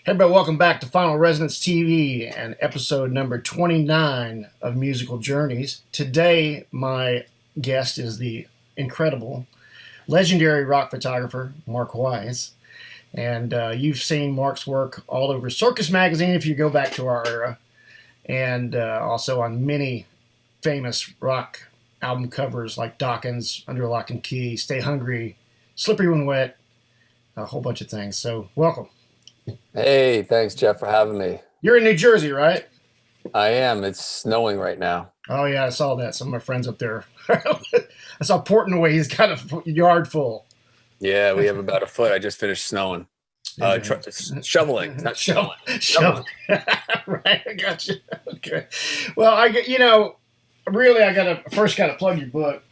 Hey, everybody, welcome back to Final Resonance TV and episode number 29 of Musical Journeys. Today, my guest is the incredible, legendary rock photographer, Mark Weiss. And you've seen Mark's work all over Circus Magazine if you go back to our era, and also on many famous rock album covers like Dawkins, Under Lock and Key, Stay Hungry, Slippery When Wet, a whole bunch of things. So, welcome. Hey, thanks, Jeff, for having me. You're in New Jersey, right? I am. It's snowing right now. Oh, yeah, I saw that. Some of my friends up there. I saw Portnoy. He's got a yard full. Yeah, we have about a foot. I just finished snowing. Shoveling, not snowing. Shoveling. Right, I got you. Okay. Well, I first got to plug your book,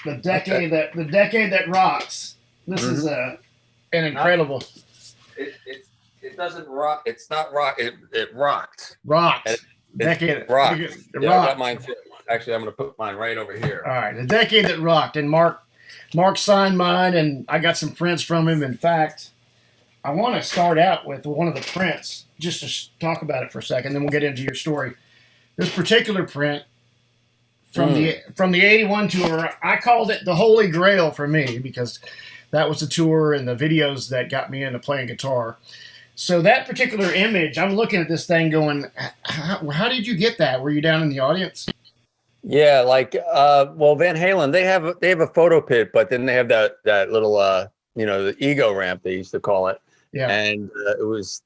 The Decade That Rocks. This is an incredible. It doesn't rock. It's not rock. It rocked. Rocked. It rocked. I got mine too. Actually, I'm going to put mine right over here. All right, The Decade That Rocked, and Mark signed mine, and I got some prints from him. In fact, I want to start out with one of the prints just to talk about it for a second, then we'll get into your story. This particular print from the '81 tour, I called it the Holy Grail for me because that was the tour and the videos that got me into playing guitar. So that particular image, I'm looking at this thing going, how did you get that? Were you down in the audience? Yeah, Van Halen, they have a photo pit, but then they have that little the ego ramp, they used to call it. Yeah. And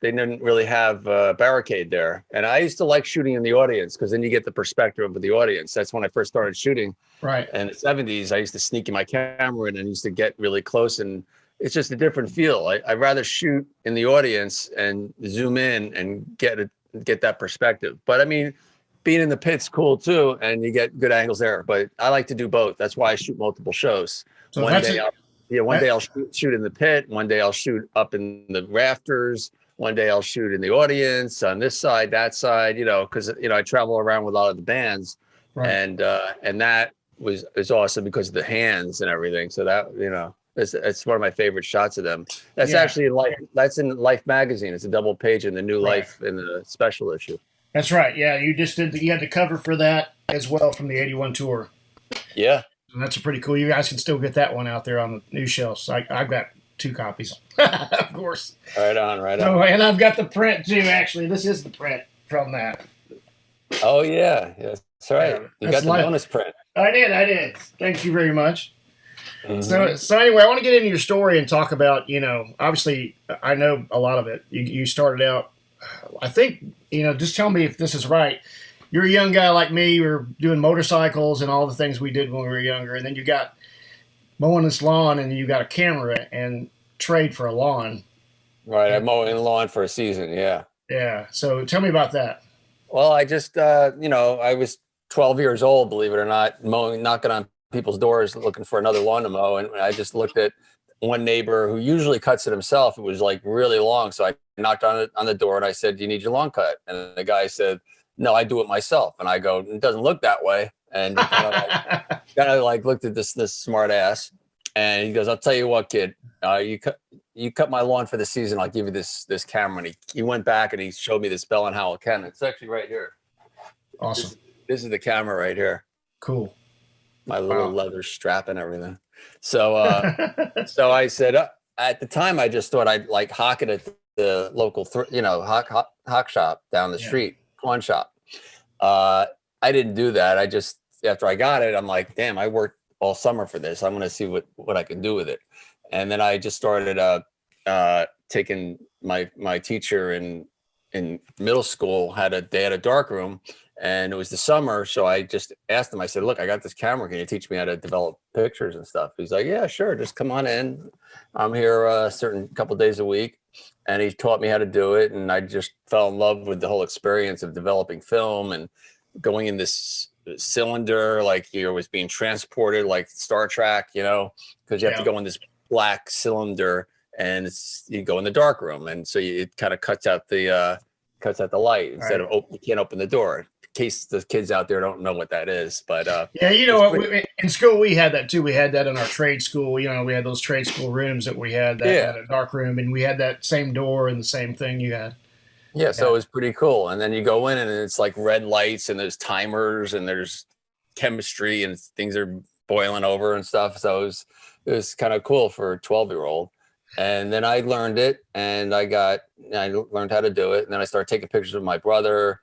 they didn't really have a barricade there. And I used to like shooting in the audience because then you get the perspective of the audience. That's when I first started shooting. Right. And in the 70s, I used to sneak in my camera in and used to get really close, and it's just a different feel. I'd rather shoot in the audience and zoom in and get that perspective. But I mean, being in the pit's cool too, and you get good angles there. But I like to do both. That's why I shoot multiple shows. So one day I'll shoot in the pit. One day I'll shoot up in the rafters. One day I'll shoot in the audience on this side, that side. Because I travel around with a lot of the bands, right. And that is awesome because of the hands and everything. So that it's one of my favorite shots of them. That's actually in Life. That's in Life magazine. It's a double page in the new Life in the special issue. That's right. Yeah, you had the cover for that as well from the '81 tour. Yeah, and that's pretty cool. You guys can still get that one out there on the new shelves. I've got 2 copies, of course. Right on. Oh, and I've got the print too. Actually, this is the print from that. Oh yeah, yes, that's right. You got the bonus print. I did. Thank you very much. Mm-hmm. So anyway, I want to get into your story and talk about, obviously I know a lot of it. You started out, I think, just tell me if this is right. You're a young guy like me. You were doing motorcycles and all the things we did when we were younger. And then you got mowing this lawn and you got a camera and trade for a lawn. Right. I'm mowing the lawn for a season. Yeah. Yeah. So tell me about that. Well, I just, I was 12 years old, believe it or not, knocking on people's doors looking for another lawn to mow, and I just looked at one neighbor who usually cuts it himself. It was like really long, so I knocked on the door and I said, "Do you need your lawn cut?" And the guy said, "No, I do it myself." And I go, "It doesn't look that way." And kind of like looked at this smart ass, and he goes, "I'll tell you what, kid, you cut my lawn for the season. I'll give you this camera." And he went back and he showed me this Bell and Howell camera. It's actually right here. Awesome. This is the camera right here. Cool. My little leather strap and everything. So, so I said, at the time, I just thought I'd like hawk it at the local, hawk shop down the street, pawn shop. I didn't do that. I just, after I got it, I'm like, damn, I worked all summer for this. I'm going to see what I can do with it. And then I just started taking my teacher in middle school they had a dark room. And it was the summer, so I just asked him. I said, "Look, I got this camera. Can you teach me how to develop pictures and stuff?" He's like, "Yeah, sure. Just come on in. I'm here a certain couple of days a week." And he taught me how to do it. And I just fell in love with the whole experience of developing film and going in this cylinder, like you was being transported like Star Trek, because you have to go in this black cylinder and you go in the dark room. And so it kind of cuts out the light instead of you can't open the door. In case the kids out there don't know what that is, but in school we had that too. We had that in our trade school. We had those trade school rooms that we had that dark room, and we had that same door and the same thing you had. Yeah, so it was pretty cool. And then you go in and it's like red lights and there's timers and there's chemistry and things are boiling over and stuff. So it was kind of cool for a 12-year-old. And then I learned it and I learned how to do it. And then I started taking pictures of my brother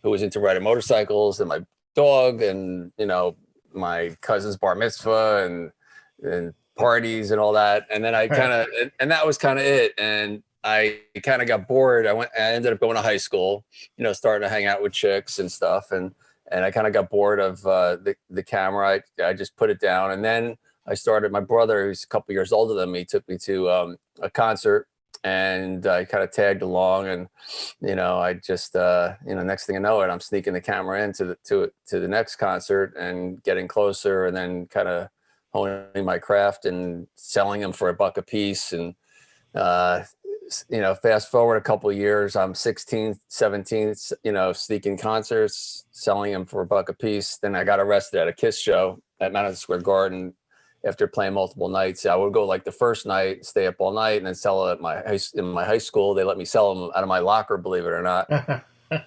who was into riding motorcycles and my dog and, my cousin's bar mitzvah and parties and all that. And then I and that was kind of it. And I kind of got bored. I ended up going to high school, starting to hang out with chicks and stuff. And I kind of got bored of the camera. I just put it down. And then I started, my brother, who's a couple years older than me, took me to a concert and I kind of tagged along. And, I just, next thing I know it, I'm sneaking the camera into the next concert and getting closer and then kind of honing my craft and selling them for $1 a piece. And, fast forward a couple of years, I'm 16, 17, sneaking concerts, selling them for $1 a piece. Then I got arrested at a Kiss show at Madison Square Garden after playing multiple nights. I would go like the first night, stay up all night, and then sell it in my high school. They let me sell them out of my locker, believe it or not.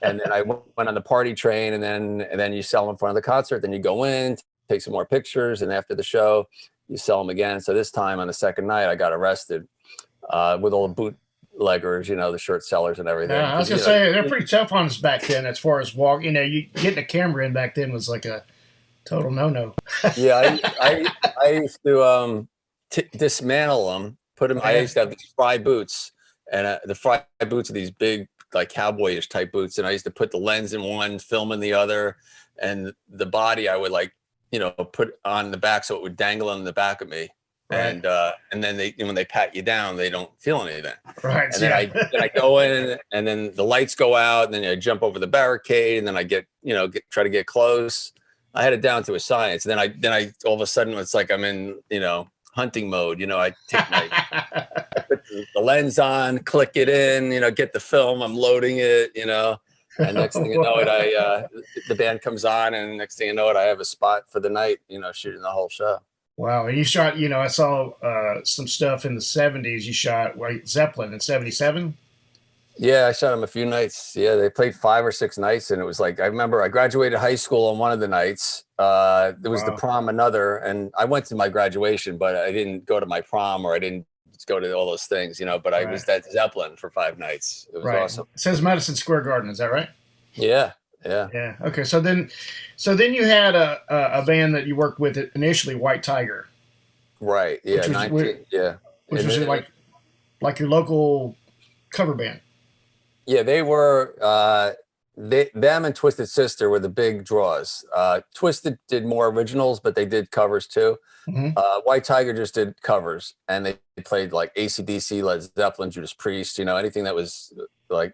And then I went on the party train, and then you sell them in front of the concert. Then you go in, take some more pictures, and after the show, you sell them again. So this time on the second night, I got arrested with all the bootleggers, the shirt sellers and everything. Yeah, I was gonna say they're pretty tough on us back then as far as you getting a camera in back then was like a total no. Yeah, I used to dismantle them, put them. I used to have these fry boots, and the fry boots are these big, like cowboyish type boots, and I used to put the lens in one, film in the other, and the body I would put on the back so it would dangle on the back of me. Right. And then when they pat you down, they don't feel anything. Right. And then I go in, and then the lights go out, and then I jump over the barricade, and then I try to get close. I had it down to a science. And then I all of a sudden it's like I'm in hunting mode. I take I put the lens on, click it in, get the film. I'm loading it. And next thing you know it, the band comes on, and next thing you know it, I have a spot for the night. Shooting the whole show. Wow. And you shot, I saw some stuff in the 70s. You shot Zeppelin in 77. Yeah, I shot them a few nights. Yeah, they played 5 or 6 nights, and it was like I remember I graduated high school on one of the nights. There was the prom another, and I went to my graduation, but I didn't go to my prom or I didn't go to all those things, But I was at Zeppelin for 5 nights. It was awesome. It says Madison Square Garden. Is that right? Yeah. Okay, so then you had a band that you worked with initially, White Tiger. Right. Yeah. Which was like your local cover band. Yeah, they were. Them and Twisted Sister were the big draws. Twisted did more originals, but they did covers too. Mm-hmm. White Tiger just did covers, and they played like AC/DC, Led Zeppelin, Judas Priest. This was like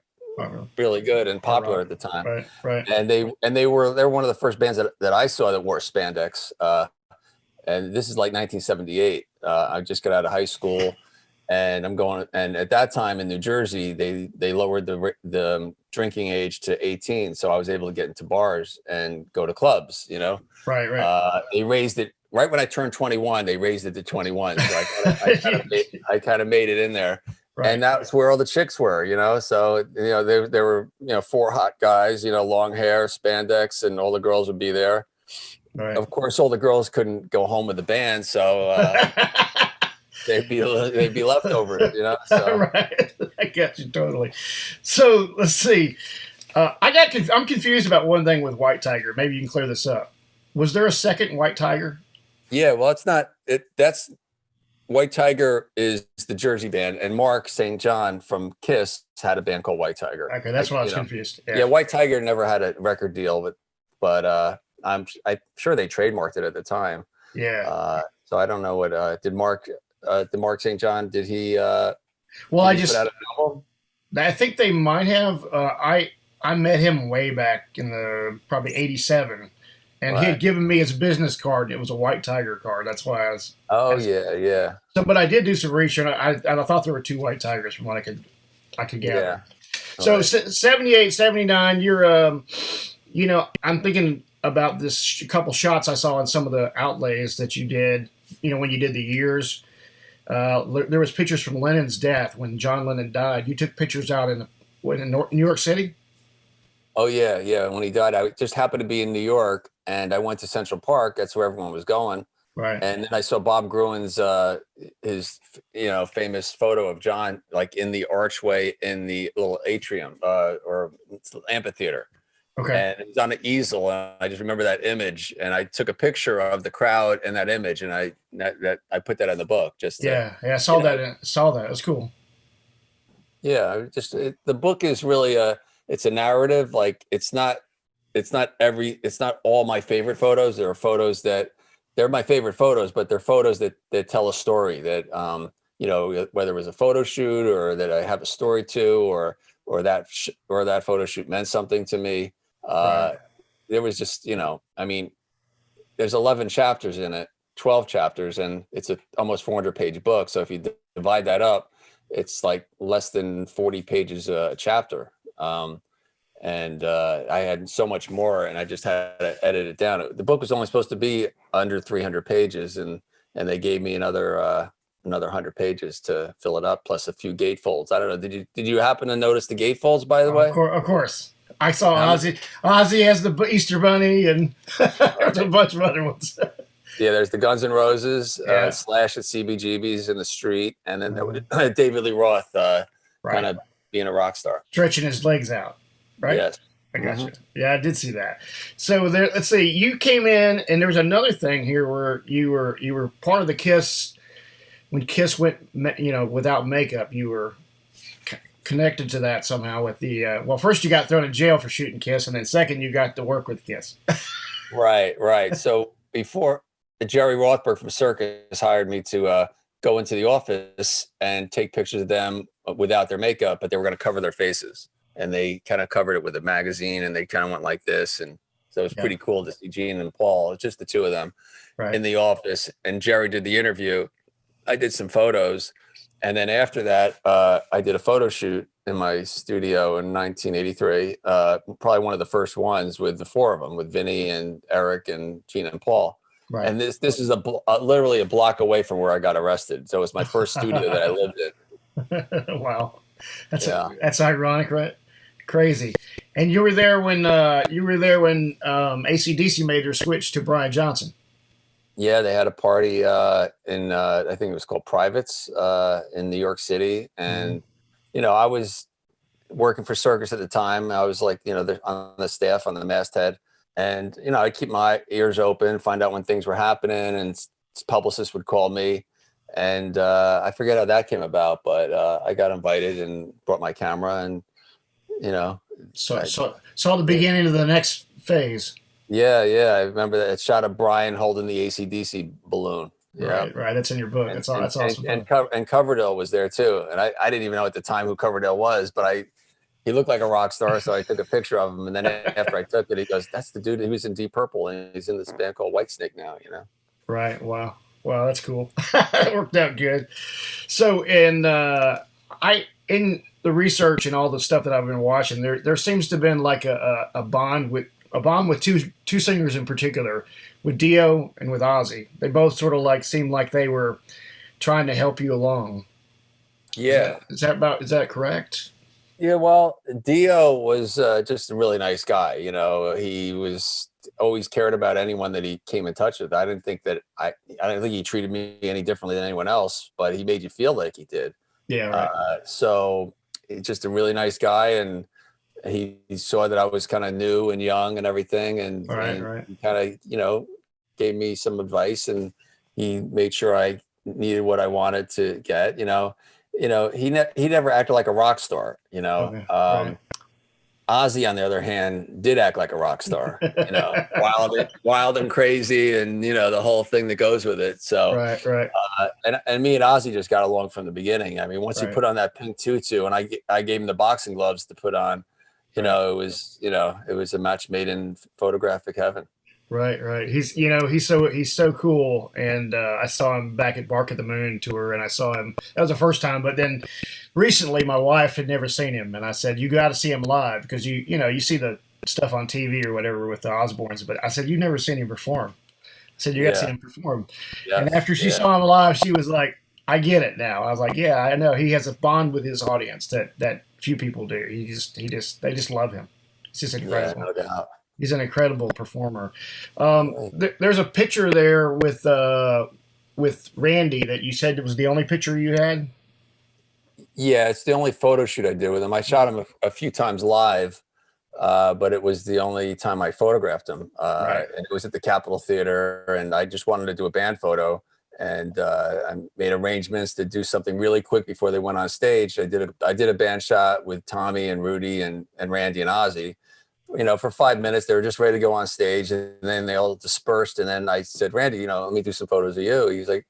really good and popular at the time. Right. And they were one of the first bands that I saw that wore spandex. And this is like 1978. I just got out of high school. And I'm going, and at that time in New Jersey, they lowered the drinking age to 18, so I was able to get into bars and go to clubs. Right. They raised it right when I turned 21. They raised it to 21, so I kind of made it in there, right. And that's where all the chicks were. So there were 4 hot guys, long hair, spandex, and all the girls would be there. Right. Of course, all the girls couldn't go home with the band, so. They'd be leftovers, So. Right, I get you totally. So let's see. I'm confused about one thing with White Tiger. Maybe you can clear this up. Was there a second White Tiger? Yeah, well, it's not. That's White Tiger is the Jersey band, and Mark St. John from Kiss had a band called White Tiger. Okay, that's why I was confused. Yeah, White Tiger never had a record deal, but I'm sure they trademarked it at the time. Yeah. So I don't know what did Mark St. John, did he well, put out an album? I think they might have. I met him way back in the probably 87, and he had given me his business card. It was a White Tiger card. That's why I was. Yeah. So, but I did do some research. I thought there were 2 White Tigers from what I could gather. Yeah. So 78, 79, you're I'm thinking about this couple shots I saw in some of the outlays that you did. When you did the years. There was pictures from Lennon's death when John Lennon died. You took pictures out in what, in New York City? Oh yeah, yeah. When he died, I just happened to be in New York, and I went to Central Park. That's where everyone was going. Right. And then I saw Bob Gruen's his famous photo of John like in the archway in the little atrium or amphitheater, Okay. and it was on an easel. And I just remember that image, and I took a picture of the crowd and that image, and I put that in the book just to Yeah. Yeah. I you saw know that. Saw that. It was cool. yeah the book is really it's a narrative. Like it's not all my favorite photos. There are photos that they're my favorite photos, but they're photos that tell a story that whether it was a photo shoot or that I have a story to, or that photo shoot meant something to me. Right. There was just I mean, there's 11 chapters in it, 12 chapters, and it's a almost 400-page book. So if you divide that up, it's like less than 40 pages a chapter. And I had so much more, and I just had to edit it down. The book was only supposed to be under 300 pages, and they gave me another 100 pages to fill it up, plus a few gatefolds. I don't know. Did you happen to notice the gatefolds, by the way? Of course. I saw Ozzy. Ozzy has the Easter Bunny, and there's a bunch of other ones. Yeah, there's the Guns N' Roses, Yeah. Slash at CBGB's in the street, and then there was Mhm. David Lee Roth kind Right. of being a rock star. Stretching his legs out. Right. Yes. I got you. Yeah, I did see that. So there, let's see. You came in, and there was another thing here where you were part of the Kiss when Kiss went, without makeup. You were connected to that somehow with the. Well, first you got thrown in jail for shooting Kiss, and then second you got to work with Kiss. Right. So before Jerry Rothberg from Circus hired me to go into the office and take pictures of them without their makeup, but they were going to cover their faces. And they kind of covered it with a magazine, and they kind of went like this. And so it was pretty cool to see Gene and Paul, just the two of them in the office. And Jerry did the interview. I did some photos. And then after that, I did a photo shoot in my studio in 1983, probably one of the first ones with the four of them, with Vinny and Eric and Gene and Paul. Right. And this is literally a block away from where I got arrested. So it was my first studio that I lived in. Wow. That's ironic, right? Crazy. And you were there when AC/DC made their switch to Brian Johnson. Yeah, they had a party in I think it was called Privates in New York City, and I was working for Circus at the time. I was like on the staff on the masthead, and I'd keep my ears open, find out when things were happening, and publicists would call me. And I forget how that came about, but I got invited and brought my camera, and saw the beginning of the next phase. Yeah, I remember that. It shot of Brian holding the AC/DC balloon. Right. That's in your book. That's awesome. And Coverdale was there too, and I didn't even know at the time who Coverdale was, but he looked like a rock star, so I took a picture of him. And then after I took it, he goes, "That's the dude who was in Deep Purple, and he's in this band called Whitesnake now." Right. Wow, that's cool. It worked out good. So, in the research and all the stuff that I've been watching, there seems to have been like a bond with two singers in particular, with Dio and with Ozzy. They both sort of seemed like they were trying to help you along. Yeah. Is that correct? Yeah, well, Dio was just a really nice guy. He was always cared about anyone that he came in touch with. I didn't think he treated me any differently than anyone else, but he made you feel like he did. Yeah, right. So he's just a really nice guy, and he saw that I was kind of new and young and everything, and he kind of gave me some advice, and he made sure I needed what I wanted to get. He never acted like a rock star. Okay. Ozzy, on the other hand, did act like a rock star. Wild and crazy, and the whole thing that goes with it. So right. And me and Ozzy just got along from the beginning. I mean, once he put on that pink tutu, and I gave him the boxing gloves to put on, it was a match made in photographic heaven. Right. He's so cool, and I saw him back at Bark at the Moon tour, and I saw him. That was the first time, but then recently my wife had never seen him, and I said, "You got to see him live, because you see the stuff on TV or whatever with the Osbournes, but I said you've never seen him perform." I said you got to see him perform, and after she saw him live, she was like, "I get it now." I was like, "Yeah, I know." He has a bond with his audience that few people do. They just love him. It's just Yeah, incredible. no doubt. He's an incredible performer. There's a picture there with Randy that you said was the only picture you had. Yeah, it's the only photo shoot I did with him. I shot him a few times live, but it was the only time I photographed him. Right. And it was at the Capitol Theater, and I just wanted to do a band photo. And I made arrangements to do something really quick before they went on stage. I did a band shot with Tommy and Rudy and Randy and Ozzy. For 5 minutes, they were just ready to go on stage, and then they all dispersed. And then I said, Randy, let me do some photos of you. He's like,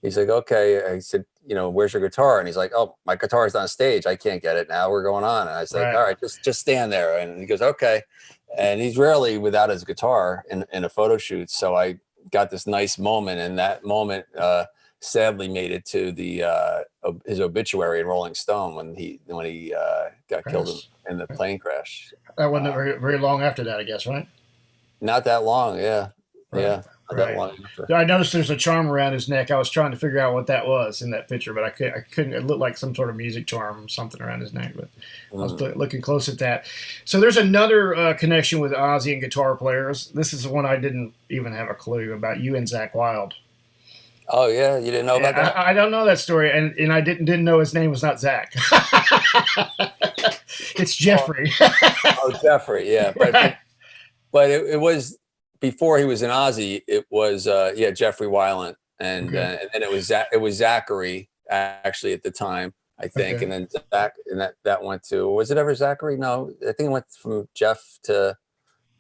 okay. I said, where's your guitar? And he's like, oh, my guitar's on stage. I can't get it now. We're going on. And I was like, all right, just stand there. And he goes, okay. And he's rarely without his guitar in a photo shoot. So I got this nice moment, and that moment sadly made it to his obituary in Rolling Stone when he got killed in the plane crash. That wasn't very, very long after that, I guess, right? Not that long, yeah. Right. Yeah, not that long after. I noticed there's a charm around his neck. I was trying to figure out what that was in that picture, but I couldn't. It looked like some sort of music charm, something around his neck. But I was looking close at that. So there's another connection with Ozzy and guitar players. This is one I didn't even have a clue about. You and Zakk Wylde. Oh yeah, you didn't know about that? I don't know that story, and I didn't know his name was not Zach. It's Jeffrey. Oh, Jeffrey, yeah, but it was before he was in Ozzy. It was Jeffrey Wylde, and then it was Zachary actually at the time, I think, and then Zach, and that went to, was it ever Zachary? No, I think it went from Jeff to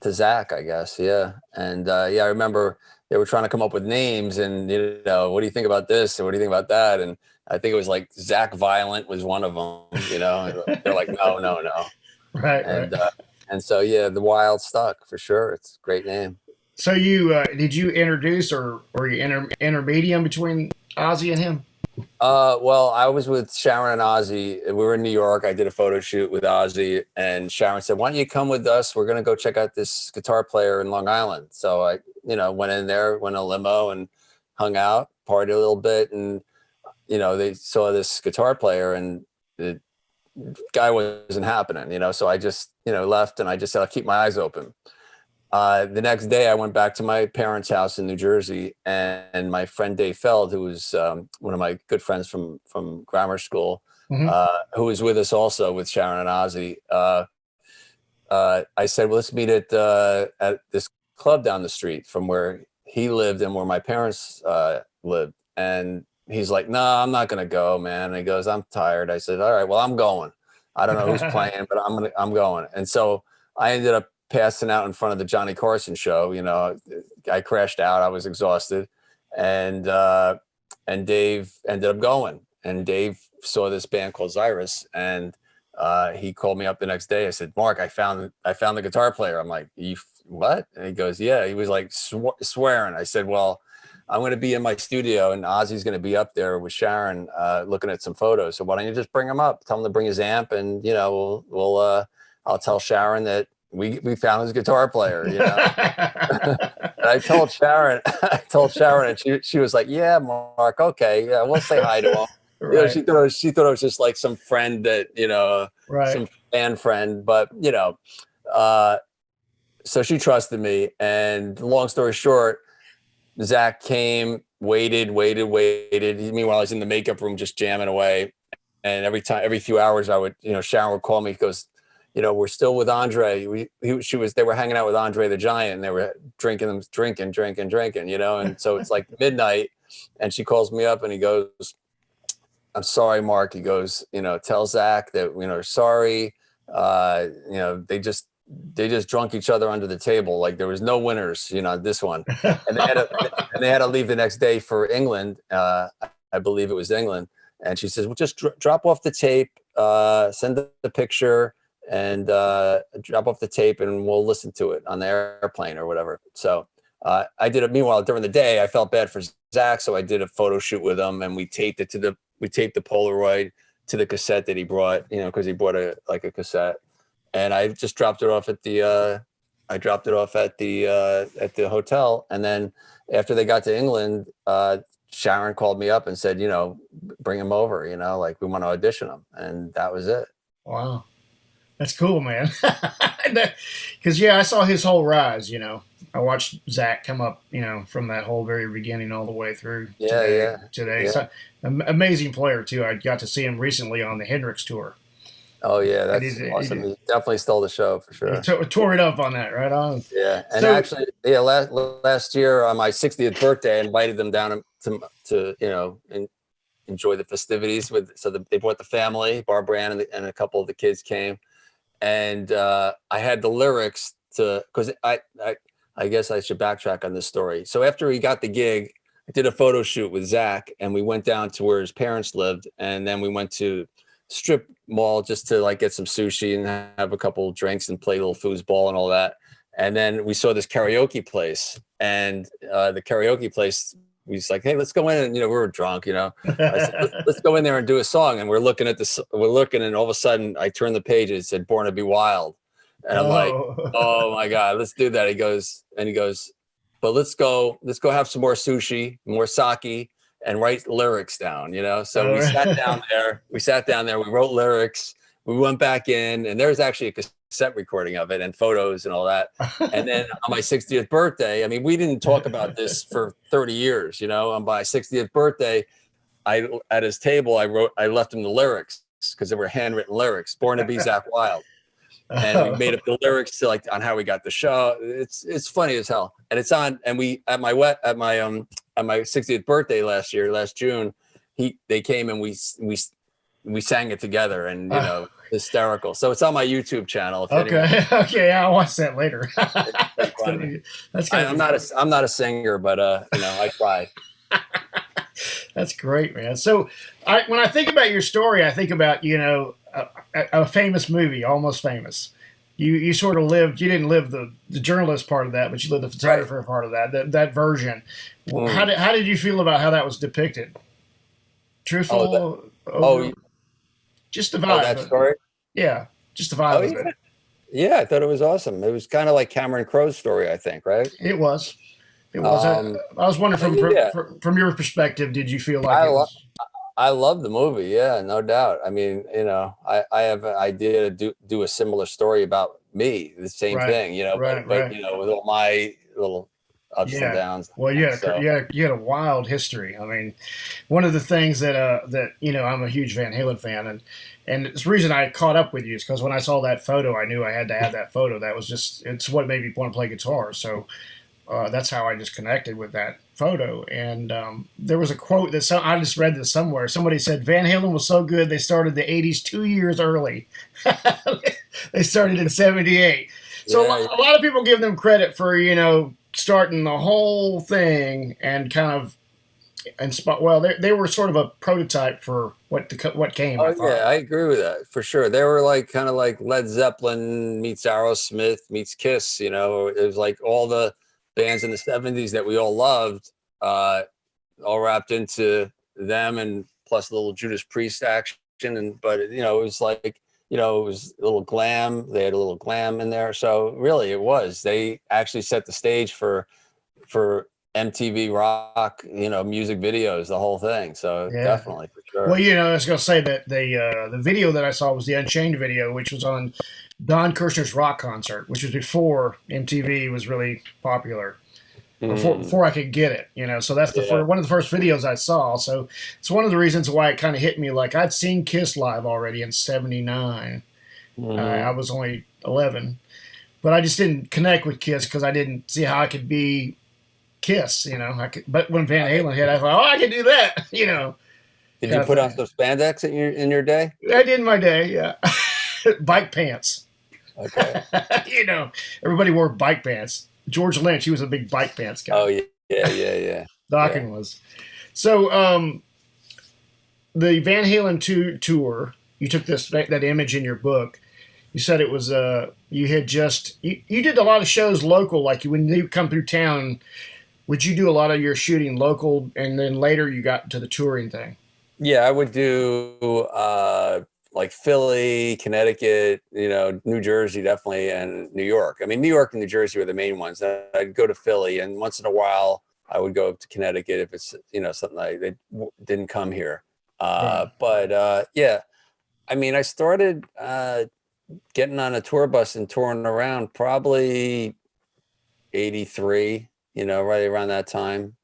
Zach, I guess. Yeah, and I remember they were trying to come up with names, and what do you think about this, and what do you think about that, and I think it was like Zach Violent was one of them. And they're like, no. Right. And so the Wild stuck for sure. It's a great name. So you did you introduce or you intermediate between Ozzy and him? Well, I was with Sharon and Ozzy. We were in New York. I did a photo shoot with Ozzy, and Sharon said, "Why don't you come with us? We're gonna go check out this guitar player in Long Island." So I, went in there, went in a limo, and hung out, partied a little bit, and they saw this guitar player, and the guy wasn't happening. So I just left, and I just said, I'll keep my eyes open. The next day, I went back to my parents' house in New Jersey, and my friend Dave Feld, who was one of my good friends from grammar school, who was with us also with Sharon and Ozzy. I said, well, let's meet at this club down the street from where he lived and where my parents lived. And he's like, no, I'm not going to go, man. And he goes, I'm tired. I said, all right, well, I'm going. I don't know who's playing, but I'm going. And so I ended up passing out in front of the Johnny Carson show. I crashed out. I was exhausted. And Dave ended up going. And Dave saw this band called Xyrus, and he called me up the next day. I said, Mark, I found the guitar player. I'm like, you what? And he goes, yeah. He was like swearing. I said, well, I'm going to be in my studio, and Ozzy's going to be up there with Sharon looking at some photos. So why don't you just bring him up? Tell him to bring his amp, and I'll tell Sharon that we found his guitar player. And I told Sharon, and she was like, yeah, Mark, okay, yeah, we'll say hi to him. Right. She thought it was just like some friend that some fan friend, but so she trusted me. And long story short, Zach came, waited. Meanwhile, I was in the makeup room just jamming away. And every few hours, I would, Sharon would call me. He goes, we're still with Andre. They were hanging out with Andre the Giant, and they were drinking. And so it's like midnight, and she calls me up, and he goes, I'm sorry, Mark. He goes, tell Zach that, sorry. They just drunk each other under the table. Like there was no winners, this one. And they had to leave the next day for England. I believe it was England. And she says, well, just drop off the tape, send the picture, and drop off the tape, and we'll listen to it on the airplane or whatever. So I did it. Meanwhile, during the day, I felt bad for Zach. So I did a photo shoot with him, and we taped the Polaroid to the cassette that he brought, because he brought a cassette. And I just dropped it off at the hotel. And then after they got to England, Sharon called me up and said, bring him over, like we want to audition him. And that was it. Wow. That's cool, man. Because yeah, I saw his whole rise. I watched Zach come up, from that whole very beginning all the way through Yeah, today. yeah, Today, yeah. so amazing player too. I got to see him recently on the Hendrix tour, Oh yeah, and that's awesome. He definitely stole the show for he sure. tore it up on that. Right on. Yeah, and So actually, yeah, last year on my 60th birthday, I invited them down to enjoy the festivities they brought the family. Barbara Ann and a couple of the kids came, and I had the lyrics because I guess I should backtrack on this story. So after he got the gig, I did a photo shoot with Zach, and we went down to where his parents lived, and then we went to strip mall just to like get some sushi and have a couple drinks and play a little foosball and all that. And then we saw this karaoke place, and the karaoke place, we was like, hey, let's go in. And we were drunk. I said, let's go in there and do a song. And we're looking at this, and all of a sudden, I turned the page. It said "Born to Be Wild," and I'm like, oh, oh my god, let's do that. He goes, but let's go have some more sushi, more sake, and write lyrics down. So all right. we sat down there, we wrote lyrics, we went back in, and there's actually a cassette recording of it and photos and all that. And then on my 60th birthday, I mean, we didn't talk about this for 30 years. On my 60th birthday, at his table, I left him the lyrics because they were handwritten lyrics, "Born to Be Zach Wild." And we made up the lyrics to on how we got the show. It's funny as hell, and it's on. And we at my 60th birthday last June, they came and we sang it together, and hysterical. So it's on my YouTube channel. If anyone, Okay. Okay. I'll watch that later. it's pretty That's gonna funny. be. That's gonna I'm be. not a singer, but I try. That's great, man. So, when I think about your story, I think about a famous movie, Almost Famous. You sort of lived. You didn't live the journalist part of that, but you lived the Right. photographer part of that version. Mm. How did you feel about how that was depicted? Oh, Truthful, oh, over, just the oh, that vibe. story. Yeah, just the Oh vibe of yeah, it. yeah. I thought it was awesome. It was kind of like Cameron Crowe's story, I think, right? It was. It was. Um, I was wondering yeah, from your perspective, did you feel like I it love. was I love the movie. Yeah, no doubt. I mean, I have an idea to do a similar story about me, the same right? thing, Right. but Right. with all my little ups and Yeah. downs Well, and things. So you had a wild history. I mean, one of the things that I'm a huge Van Halen fan, and the reason I caught up with you is because when I saw that photo, I knew I had to have that photo. That was it's what made me want to play guitar. So that's how I just connected with that photo. And there was a quote I just read this somewhere. Somebody said Van Halen was so good they started the '80s 2 years early. They started in '78. So yeah, a lot of people give them credit for starting the whole thing and kind of well, they were sort of a prototype for what came. I oh thought. yeah, I agree with that for sure. They were like kind of like Led Zeppelin meets Aerosmith meets Kiss. It was like all the bands in the '70s that we all loved, all wrapped into them, and plus a little Judas Priest action. And but it was like it was a little glam. They had a little glam in there. So really, they actually set the stage for MTV Rock, music videos, the whole thing. So Yeah. definitely for Well, sure. I was going to say that the video that I saw was the Unchained video, which was on Don Kirshner's rock concert, which was before MTV was really popular, Mm, before I could get it. So that's yeah. one of the first videos I saw. So it's one of the reasons why it kind of hit me. Like I'd seen Kiss live already in '79. I Hmm. was only 11, but I just didn't connect with Kiss because I didn't see how I could be Kiss. But when Van Halen hit, I thought, oh, I can do that. Did you Kind of put on thing. some spandex in your day? I did in my day, yeah. Bike pants. Okay. Everybody wore bike pants. George Lynch, he was a big bike pants Oh guy. yeah, yeah, yeah, yeah, yeah. Dokken was. So the Van Halen tour, you took that image in your book. You said it was you had just you did a lot of shows local, like when you come through town. Would you do a lot of your shooting local, and then later you got to the touring thing? Yeah, I would do like Philly, Connecticut, New Jersey definitely, and New York. I mean, New York and New Jersey were the main ones. I'd go to Philly, and once in a while, I would go to Connecticut if it's something like they didn't come here. Right. But yeah, I mean, I started getting on a tour bus and touring around probably 83, right around that time.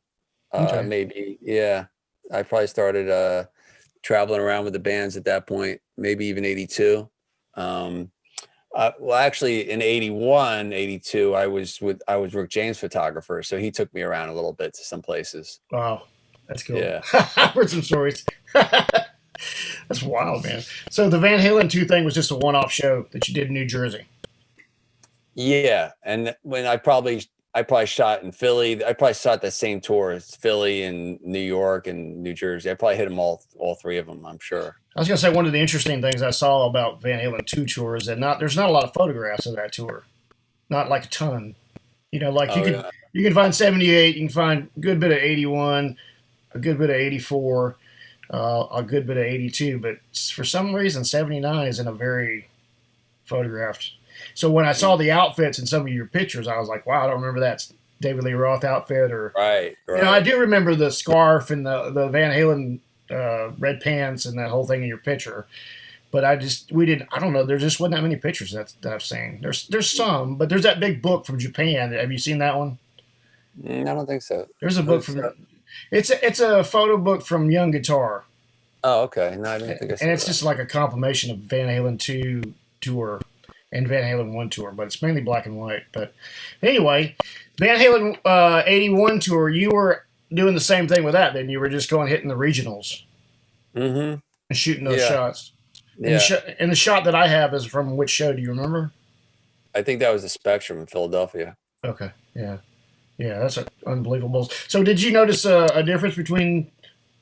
Okay. Maybe, yeah. I probably started traveling around with the bands at that point, maybe even 82. Well, actually in 81, 82, I was Rick James' photographer. So he took me around a little bit to some places. Wow. That's cool. Yeah. I've heard some stories. That's wild, man. So the Van Halen 2 thing was just a one-off show that you did in New Jersey. Yeah. And when I probably shot in Philly, I probably shot that same tour. It's Philly and New York and New Jersey. I probably hit them all three of them, I'm sure. I was gonna say one of the interesting things I saw about Van Halen 2 tour is that there's not a lot of photographs of that tour. Not like a ton. Like Oh, yeah. you can find 78, you can find a good bit of 81, a good bit of 84, a good bit of 82, but for some reason 79 isn't a very photographed. So when I saw the outfits in some of your pictures, I was like, wow, I don't remember that David Lee Roth outfit or Right. I do remember the scarf and the Van Halen red pants and that whole thing in your picture. But I don't know. There just wasn't that many pictures that I've seen. There's some, but there's that big book from Japan. Have you seen that one? I don't think so. There's a book it's a photo book from Young Guitar. Oh, okay. No, I didn't think I saw And it's that. just like a compilation of Van Halen 2 tour and Van Halen 1 tour, but it's mainly black and white. But anyway, Van Halen 81 tour, you were doing the same thing with that. Then you were just going hitting the regionals Mm-hmm. and shooting those Yeah. shots. Yeah. And the shot that I have is from which show? Do you remember? I think that was the Spectrum in Philadelphia. Okay, yeah, that's unbelievable. So, did you notice a difference between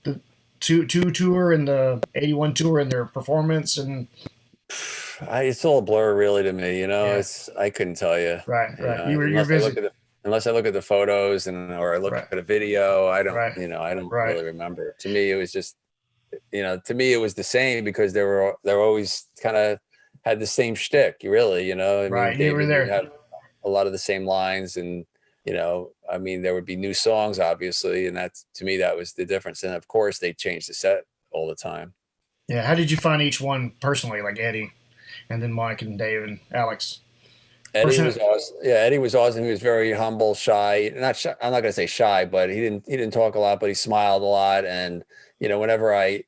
the two tour and the 81 tour and their performance? And It's all a blur, really, to me. yeah, I couldn't tell you. right. You're Unless I look busy. at the photos or I look Right, at a video. I don't, right, I don't right. really remember. To me, it was just, it was the same because they're always kind of had the same shtick. Really, I mean, Right, you were David would there. have a lot of the same lines, and I mean, there would be new songs, obviously, and that's, to me, that was the difference. And of course, they changed the set all the time. Yeah, how did you find each one personally, like Eddie, and then Mike and Dave and Alex? Eddie was awesome. Yeah, Eddie was awesome. He was very humble, shy. Not shy, I'm not gonna say shy, but he didn't talk a lot, but he smiled a lot. And when I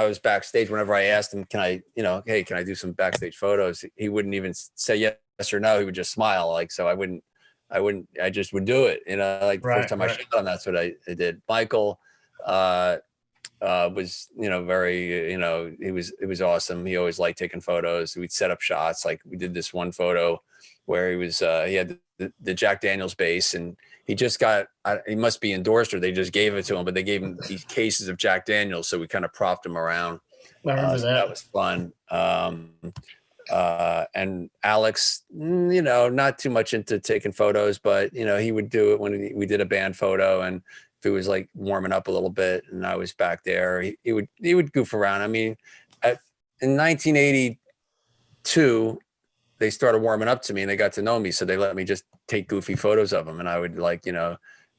was backstage, whenever I asked him, can I, hey, can I do some backstage photos? He wouldn't even say yes or no. He would just smile. Like, so I just would do it. Like the first time I shot him, that's what I did. Michael was, very, it was awesome. He always liked taking photos. We'd set up shots. Like we did this one photo where he had the Jack Daniels bass, and he just he must be endorsed or they just gave it to him, but they gave him these cases of Jack Daniels. So we kind of propped him around. I remember So that. that was fun. And Alex, not too much into taking photos, but he would do it when we did a band photo, and if it was like warming up a little bit and I was back there, he would goof around. I mean, in 1982, they started warming up to me and they got to know me, so they let me just take goofy photos of them, and I would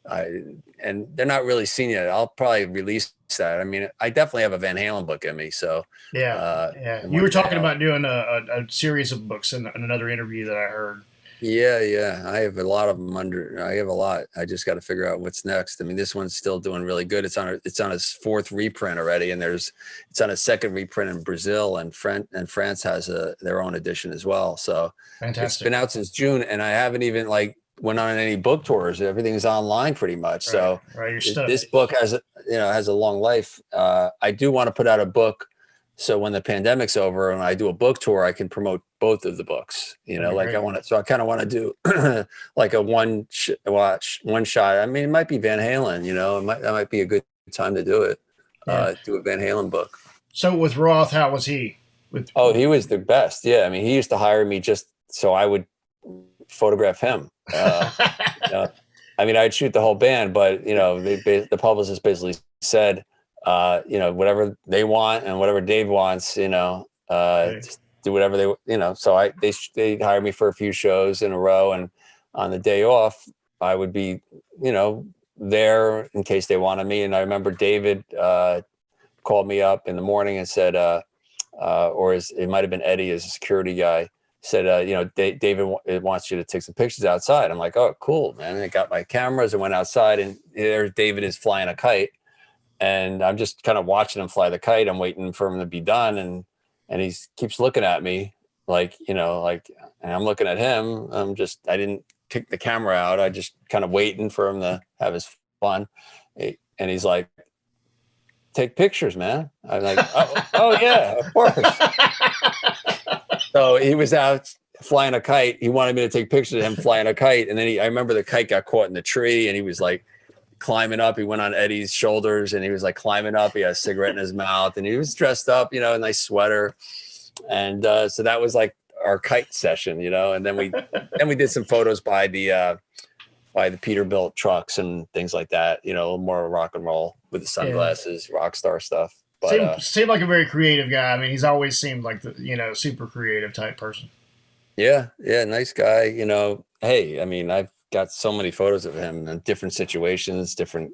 and they're not really seen yet. I'll probably release that. I mean, I definitely have a Van Halen book in me. So yeah. You were talking about doing a series of books in another interview that I heard. Yeah. I have a lot of them I have a lot. I just got to figure out what's next. I mean, this one's still doing really good. It's on its fourth reprint already, and it's on a second reprint in Brazil, and France has their own edition as well. So Fantastic. It's been out since June, and I haven't even went on any book tours. Everything's online pretty much. Right, right. You're stuck. This book has a long life. I do want to put out a book, so when the pandemic's over and I do a book tour, I can promote both of the books. I kind of want to do like a one shot. I mean, it might be Van Halen. That might be a good time to do it. Do a Van Halen book. So with Roth, how was he? He was the best. Yeah, I mean, he used to hire me just so I would photograph him. I mean, I'd shoot the whole band, but the publicist basically said, whatever they want and whatever Dave wants, just do whatever they. So they hired me for a few shows in a row, and on the day off, I would be, there in case they wanted me. And I remember David called me up in the morning and said, or it might have been Eddie as a security guy, said, David wants you to take some pictures outside. I'm like, oh, cool, man. And I got my cameras and went outside, and there David is flying a kite. And I'm just kind of watching him fly the kite. I'm waiting for him to be done. And he keeps looking at me and I'm looking at him. I didn't take the camera out. I just kind of waiting for him to have his fun. And he's like, take pictures, man. I'm like, oh yeah, of course. So he was out flying a kite. He wanted me to take pictures of him flying a kite. And then I remember the kite got caught in the tree, and he was like climbing up. He went on Eddie's shoulders, and he was like climbing up. He had a cigarette in his mouth, and he was dressed up, a nice sweater. And so that was like our kite session, and then we did some photos by the Peterbilt trucks and things like that, more rock and roll with the sunglasses, rock star stuff. But seemed like a very creative guy. I mean, he's always seemed like the super creative type person. Yeah, nice guy. Hey, I mean, I've got so many photos of him in different situations, different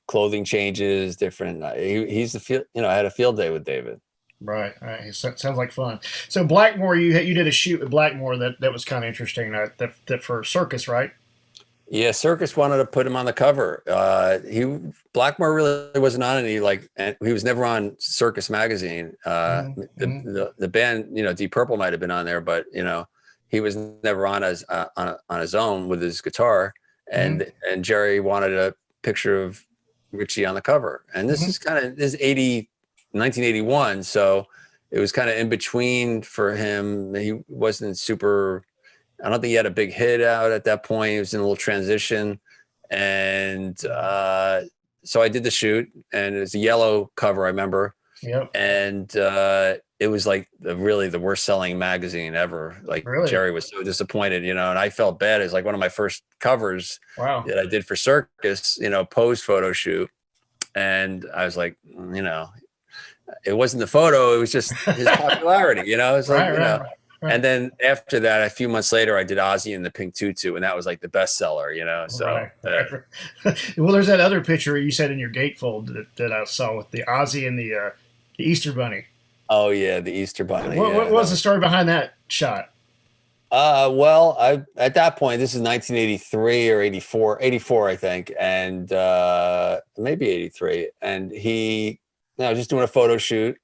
clothing changes, different. He's I had a field day with David. Right. It sounds like fun. So Blackmore, you did a shoot with Blackmore that was kind of interesting. That for Circus, right? Yeah, Circus wanted to put him on the cover. Blackmore really wasn't on any, and he was never on Circus magazine. The band, Deep Purple might have been on there, but he was never on as on his own with his guitar. And Jerry wanted a picture of Richie on the cover. And this is 1981, so it was kind of in between for him. He wasn't super. I don't think he had a big hit out at that point. He was in a little transition. And so I did the shoot, and it was a yellow cover, I remember. Yep. And it was like really the worst selling magazine ever. Like, really? Jerry was so disappointed, and I felt bad. It was like one of my first covers that I did for Circus, pose photo shoot. And I was like, it wasn't the photo. It was just his popularity, It's like, Right. And then after that, a few months later, I did Ozzy and the Pink Tutu, and that was like the bestseller, So, well, there's that other picture you said in your gatefold that I saw with the Ozzy and the Easter Bunny. Oh yeah, the Easter Bunny. What was the story behind that shot? Well, at that point, this is 1983 or 84, I think, and maybe 83, and he, just doing a photo shoot.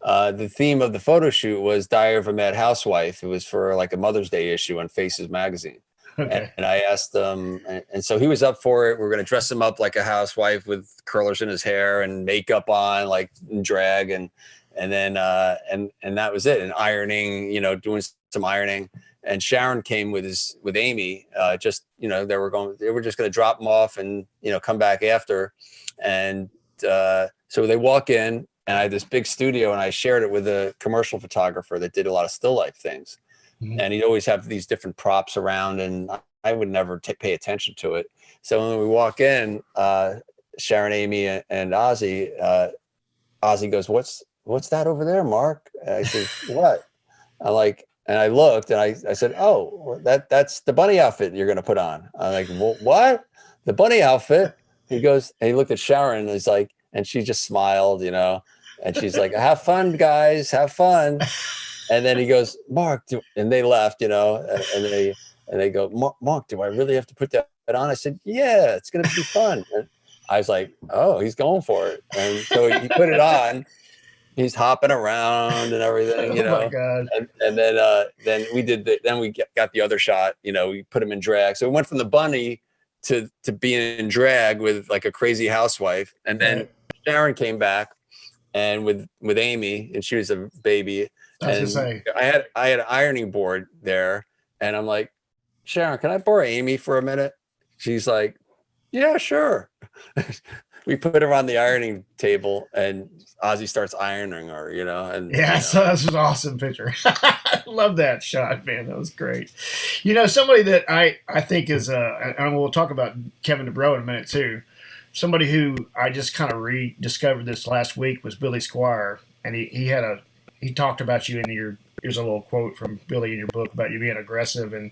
The theme of the photo shoot was Diary of a Mad Housewife. It was for like a Mother's Day issue on Faces magazine. Okay. And I asked him, and so he was up for it. We're going to dress him up like a housewife with curlers in his hair and makeup on, like in drag, and then and that was it. And ironing, doing some ironing. And Sharon came with Amy. They were just going to drop him off and come back after. And so they walk in. And I had this big studio, and I shared it with a commercial photographer that did a lot of still life things. And he'd always have these different props around, and I would never pay attention to it. So when we walk in, Sharon, Amy, and Ozzy, Ozzy goes, "What's that over there, Mark?" I said, "What?" And I looked, and I said, "Oh, that's the bunny outfit you're going to put on." I'm like, well, "What? The bunny outfit?" He goes, and he looked at Sharon, and he's like, and she just smiled, and she's like, "Have fun, guys, have fun." And then he goes, "Mark," and they left, and they go, "Mark, do I really have to put that on?" I said, "Yeah, it's going to be fun." And I was like, "Oh, he's going for it." And so he put it on. He's hopping around and everything, Oh my God. And then we did got the other shot, we put him in drag. So we went from the bunny to being in drag with like a crazy housewife. And then Sharon came back and with Amy, and she was a baby. I had an ironing board there, and I'm like, "Sharon, can I borrow Amy for a minute?" She's like, "Yeah, sure." We put her on the ironing table, and Ozzy starts ironing her, and So that's an awesome picture. I love that shot, man. That was great. Somebody that I think is and we'll talk about Kevin DeBro in a minute too. Somebody who I just kind of rediscovered this last week was Billy Squire, and he talked about you in here's a little quote from Billy in your book about you being aggressive and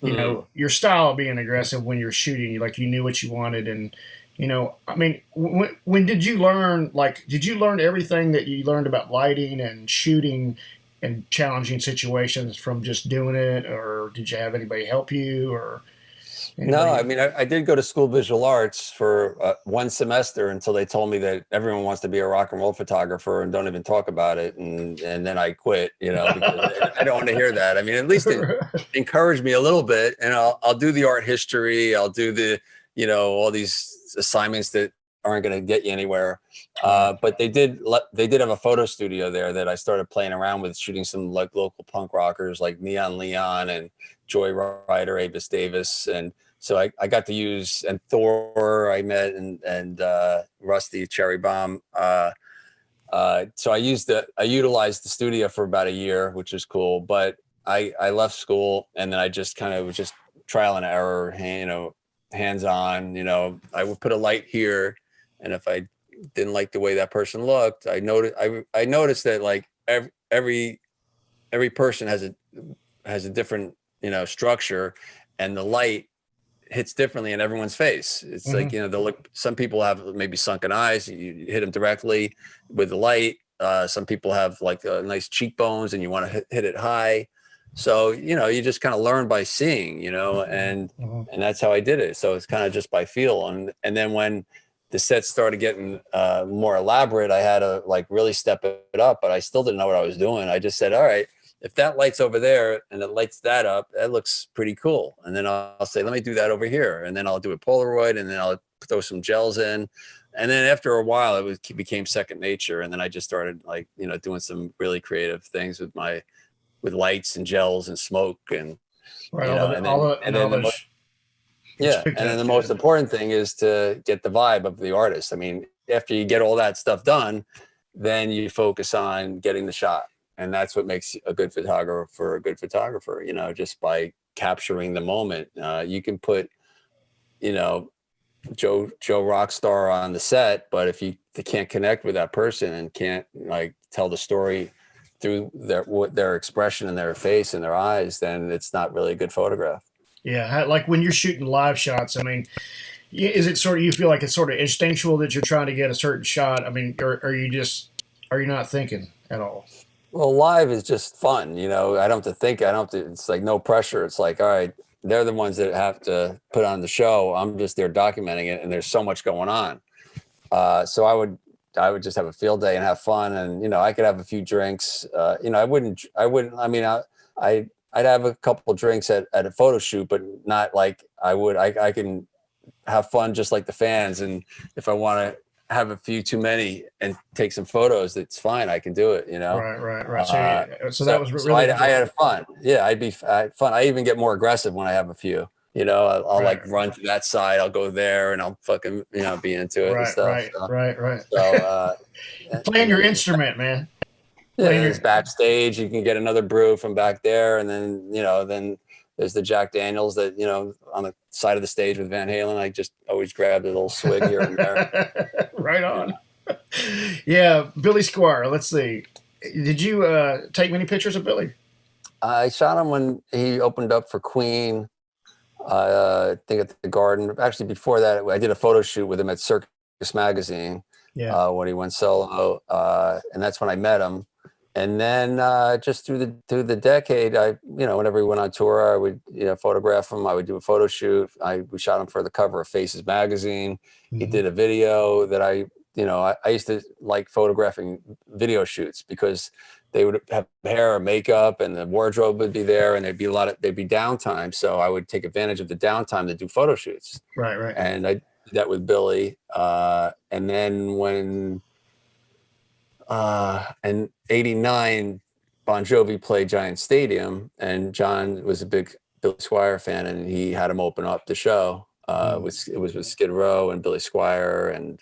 your style of being aggressive when you're shooting, like you knew what you wanted, and I mean, when did you learn? Like, did you learn everything that you learned about lighting and shooting and challenging situations from just doing it, or did you have anybody help you, or No, anybody? I mean, I did go to school visual arts for one semester until they told me that everyone wants to be a rock and roll photographer and don't even talk about it. And then I quit, because I don't want to hear that. I mean, at least it encouraged me a little bit, and I'll do the art history. I'll do all these assignments that aren't going to get you anywhere. But they did have a photo studio there that I started playing around with, shooting some like local punk rockers like Neon Leon and Joy Rider, Avis Davis. And so I got to use, and Thor I met, and Rusty Cherry Bomb. So I utilized the studio for about a year, which is cool. But I left school, and then I just kind of was just trial and error, hands on. I would put a light here, and if I didn't like the way that person looked, I noticed that like every person has a different structure, and the light hits differently in everyone's face. It's Mm-hmm. like, they'll look, some people have maybe sunken eyes, you hit them directly with the light. Some people have like nice cheekbones and you want to hit it high. So, you just kind of learn by seeing, and that's how I did it. So it's kind of just by feel. And then when the sets started getting more elaborate, I had to like really step it up, but I still didn't know what I was doing. I just said, all right, if that light's over there and it lights that up, that looks pretty cool. And then I'll say, let me do that over here. And then I'll do a Polaroid, and then I'll throw some gels in. And then after a while, it became second nature. And then I just started like, doing some really creative things with lights and gels and smoke and, Right, and then the most important thing is to get the vibe of the artist. I mean, after you get all that stuff done, then you focus on getting the shot. And that's what makes a good photographer, just by capturing the moment. You can put, Joe Rockstar on the set, but if they can't connect with that person and can't like tell the story through their expression in their face and their eyes, then it's not really a good photograph. Yeah, like when you're shooting live shots, I mean, is it sort of, you feel like it's sort of instinctual that you're trying to get a certain shot? I mean, or are you not thinking at all? Well, live is just fun, I don't have to think. It's like no pressure. It's like, all right, they're the ones that have to put on the show. I'm just there documenting it, and there's so much going on. So I would just have a field day and have fun, and I could have a few drinks. I wouldn't. I mean, I'd have a couple drinks at a photo shoot, but not like I would. I can have fun just like the fans, and if I want to have a few too many and take some photos, it's fine. I can do it, Right. So that was really. I had fun. Yeah, I had fun. I even get more aggressive when I have a few. I'll like run to that side. I'll go there, and I'll fucking be into it and stuff. Right. So Playing your instrument, man. Yeah, it's backstage. You can get another brew from back there, and then then there's the Jack Daniels that on the side of the stage with Van Halen. I just always grabbed a little swig here and there. Right on. Yeah, Billy Squire. Let's see. Did you take many pictures of Billy? I shot him when he opened up for Queen. I think at the Garden. Actually, before that, I did a photo shoot with him at Circus Magazine. Yeah. When he went solo, and that's when I met him. And then just through the decade, whenever he went on tour, I would photograph him. I would do a photo shoot. We shot him for the cover of Faces magazine. Mm-hmm. He did a video that I used to like photographing video shoots because they would have hair or makeup, and the wardrobe would be there, and there'd be downtime. So I would take advantage of the downtime to do photo shoots. Right. And I did that with Billy. And then when in '89, Bon Jovi played Giant Stadium, and John was a big Billy Squire fan, and he had him open up the show. It was with Skid Row and Billy Squire, and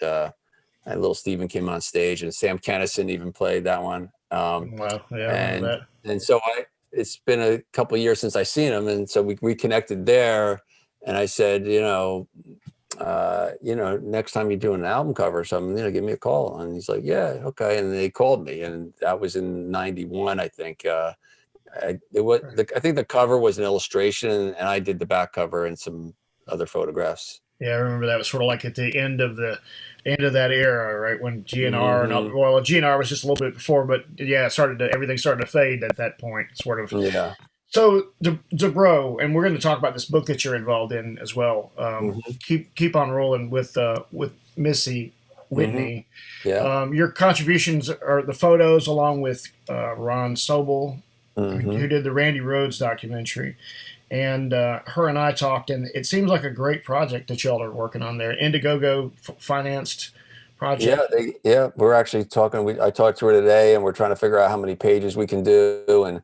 Little Steven came on stage, and Sam Kinison even played that one. Wow, yeah, and so it's been a couple of years since I seen him, and so we reconnected there, and I said, next time you're doing an album cover or something, give me a call. And he's like, yeah, okay. And they called me, and that was in '91, I think. I think the cover was an illustration, and I did the back cover and some other photographs. Yeah, I remember that was sort of like at the end of that era, right? When GNR and Hmm. well, GNR was just a little bit before, but yeah, everything started to fade at that point, sort of. Yeah. So, Dubrow, and we're going to talk about this book that you're involved in as well. Hmm. Keep on rolling with Missy Hmm. Whitney. Yeah. Your contributions are the photos, along with Ron Sobel, Hmm. who did the Randy Rhoads documentary, and her and I talked, and it seems like a great project that y'all are working on there. Indiegogo financed Yeah, project. we're actually talking. I talked to her today, and we're trying to figure out how many pages we can do, and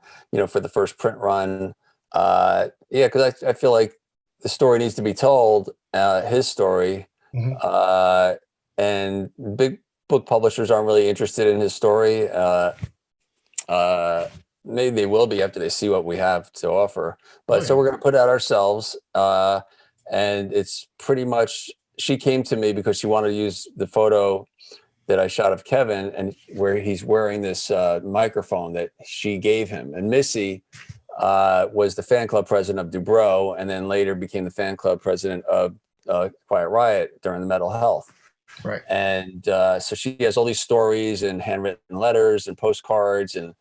for the first print run. Yeah, because I feel like the story needs to be told, his story, Mm-hmm. uh, and big book publishers aren't really interested in his story. Uh, Maybe they will be after they see what we have to offer. Oh But so yeah, we're going to put out ourselves, and it's pretty much. She came to me because she wanted to use the photo that I shot of Kevin, and where he's wearing this microphone that she gave him. And Missy was the fan club president of Dubrow, and then later became the fan club president of Quiet Riot during the mental health. right. And so she has all these stories and handwritten letters and postcards and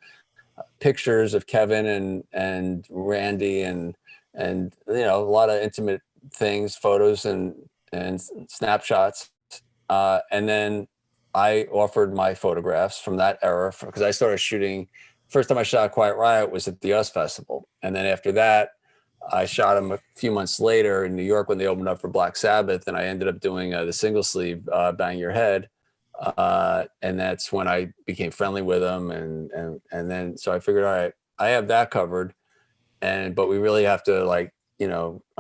pictures of Kevin and Randy and a lot of intimate things, photos and snapshots. And then I offered my photographs from that era because I started shooting. First time I shot Quiet Riot was at the US Festival, and then after that, I shot them a few months later in New York when they opened up for Black Sabbath, and I ended up doing the single sleeve "Bang Your Head," and that's when I became friendly with them, and then so I figured, all right, I have that covered, but we really have to I'm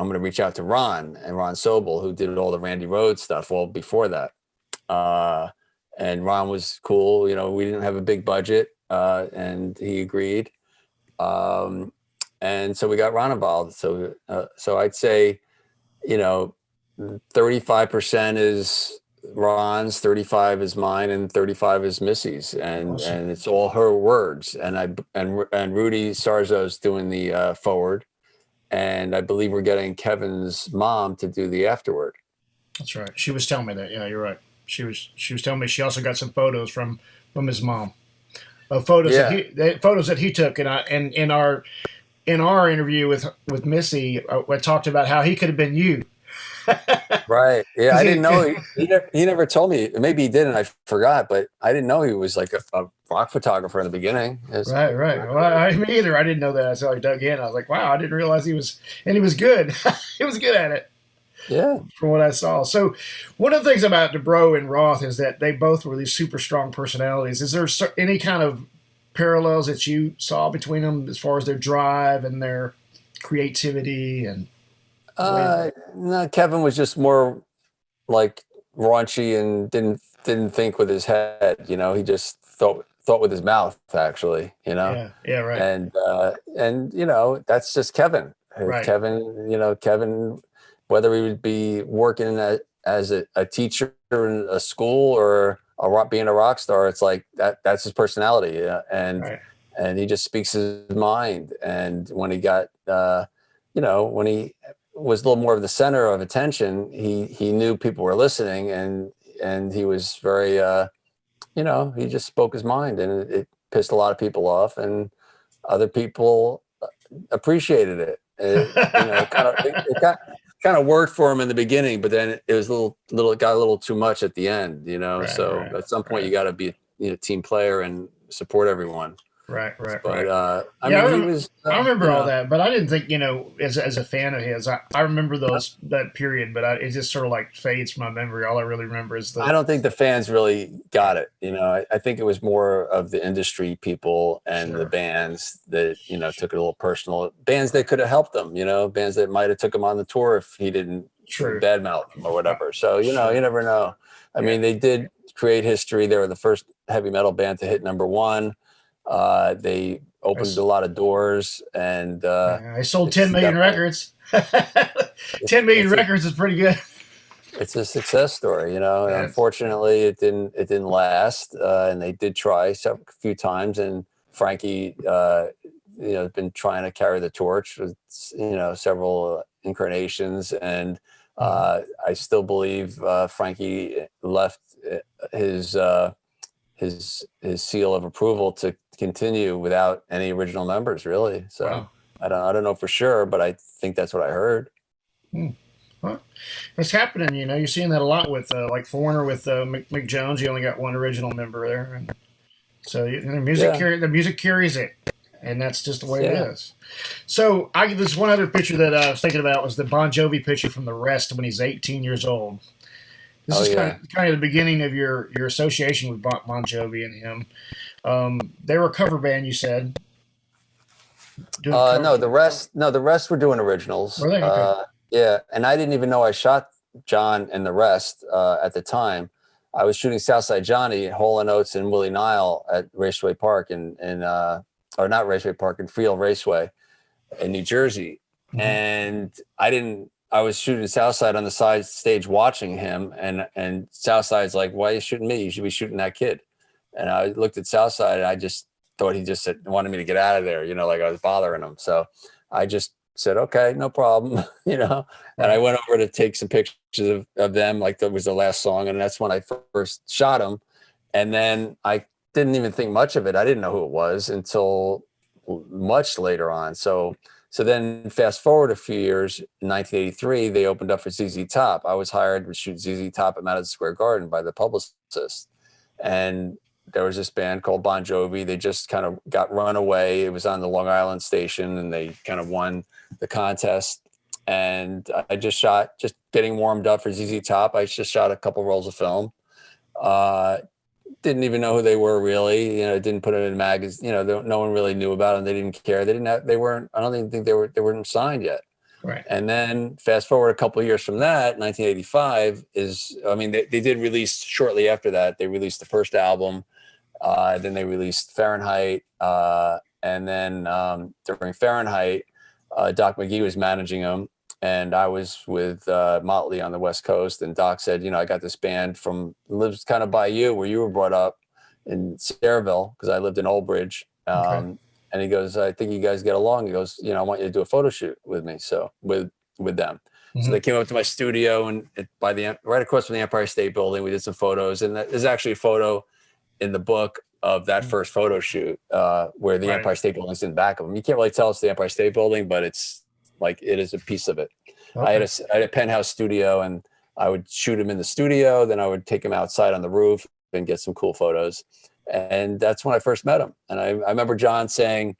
going to reach out to Ron Sobel, who did all the Randy Rhoads stuff well before that. Uh, and Ron was cool. We didn't have a big budget, and he agreed. Um, and so we got Ron involved. So I'd say, you know, 35% is Ron's, 35 is mine, and 35 is Missy's, Awesome. and it's all her words. And Rudy Sarzo's doing the forward, and I believe we're getting Kevin's mom to do the afterward. That's right. She was telling me that. Yeah, you're right. She was telling me she also got some photos from his mom. Yeah. Photos that he took, and in our interview with Missy, I talked about how he could have been you. Right. Yeah, Because I didn't know he never told me. Maybe he did, and I forgot. But I didn't know he was like a rock photographer in the beginning. It's right, right. Well, me either. I didn't know that. So I dug in. I was like, wow, I didn't realize he was good. He was good at it Yeah. from what I saw. So one of the things about Dubrow and Roth is that they both were these super strong personalities. Is there any kind of parallels that you saw between them as far as their drive and their creativity and the way? No, Kevin was just more like raunchy and didn't think with his head. He just thought with his mouth, actually. Yeah, yeah, right, And that's just Kevin. right, Kevin, whether he would be working as a teacher in a school or being a rock star, it's like that's his personality. right, And he just speaks his mind. And when he got when he was a little more of the center of attention, he knew people were listening, and he was very he just spoke his mind, and it pissed a lot of people off, and other people appreciated it. It kind of worked for him in the beginning, but then it was it got a little too much at the end. right, So right, at some point right, you got to be a team player and support everyone. right, right, But right. I Yeah, mean, he was I remember all that, but I didn't think, as a fan of his, I remember that period, but it just sort of like fades from my memory. All I really remember is I don't think the fans really got it. I think it was more of the industry people and the sure, bands that, took it a little personal. Bands that could have helped them, bands that might have took him on the tour if he didn't true, badmouth them or whatever. So, sure, you never know. I yeah. mean, they did create history. They were the first heavy metal band to hit number one. They I, opened s- a lot of doors, and I sold it's 10 million definitely records. 10 million it's a records is pretty good. it's a success story, and That's unfortunately it didn't last, and they did try a few times, and Frankie has been trying to carry the torch with several incarnations, and I still believe Frankie left his seal of approval to continue without any original members, really. So Wow. I don't know for sure, but I think that's what I heard. Well, it's happening. You're seeing that a lot with like Foreigner with Mick Jones. You only got one original member there, and so the music carries it, and that's just the way it is. So this one other picture that I was thinking about was the Bon Jovi picture from the Rest when he's 18 years old. This is kind of the beginning of your association with Bon Jovi and him. They were a cover band, you said. No, the rest were doing originals. Were they? Okay. Yeah, and I didn't even know I shot John and the Rest at the time. I was shooting Southside Johnny, Hall and Oates, and Willie Nile at Raceway Park or not Raceway Park, in Freehold Raceway in New Jersey. And I was shooting Southside on the side stage watching him, and Southside's like, "Why are you shooting me? You should be shooting that kid." And I looked at Southside, and I just thought he just wanted me to get out of there, like I was bothering him. So I just said, "Okay, no problem," And I went over to take some pictures of them, like that was the last song, and that's when I first shot him. And then I didn't even think much of it. I didn't know who it was until much later on. So then fast forward a few years, in 1983, they opened up for ZZ Top. I was hired to shoot ZZ Top at Madison Square Garden by the publicist. And there was this band called Bon Jovi. They just kind of got run away. It was on the Long Island station, and they kind of won the contest. And I just getting warmed up for ZZ Top. I just shot a couple rolls of film. Didn't even know who they were, really. Didn't put it in magazines. No one really knew about them. They didn't care. I don't even think they weren't signed yet. Right. And then fast forward a couple of years from that, 1985 they did release shortly after that. They released the first album. Then they released Fahrenheit. And then during Fahrenheit, Doc McGee was managing them. And I was with Motley on the West Coast. And Doc said, I got this band lives kind of by you, where you were brought up in Sayreville, because I lived in Old Bridge. And he goes, "I think you guys get along." He goes, "I want you to do a photo shoot with me." So with them. So they came up to my studio, and right across from the Empire State Building, we did some photos. And there's actually a photo in the book of that first photo shoot where the Empire State Building's in the back of them. You can't really tell it's the Empire State Building, but it's like it is a piece of it. Okay. I had a penthouse studio, and I would shoot him in the studio. Then I would take him outside on the roof and get some cool photos. And that's when I first met him. And I remember John saying,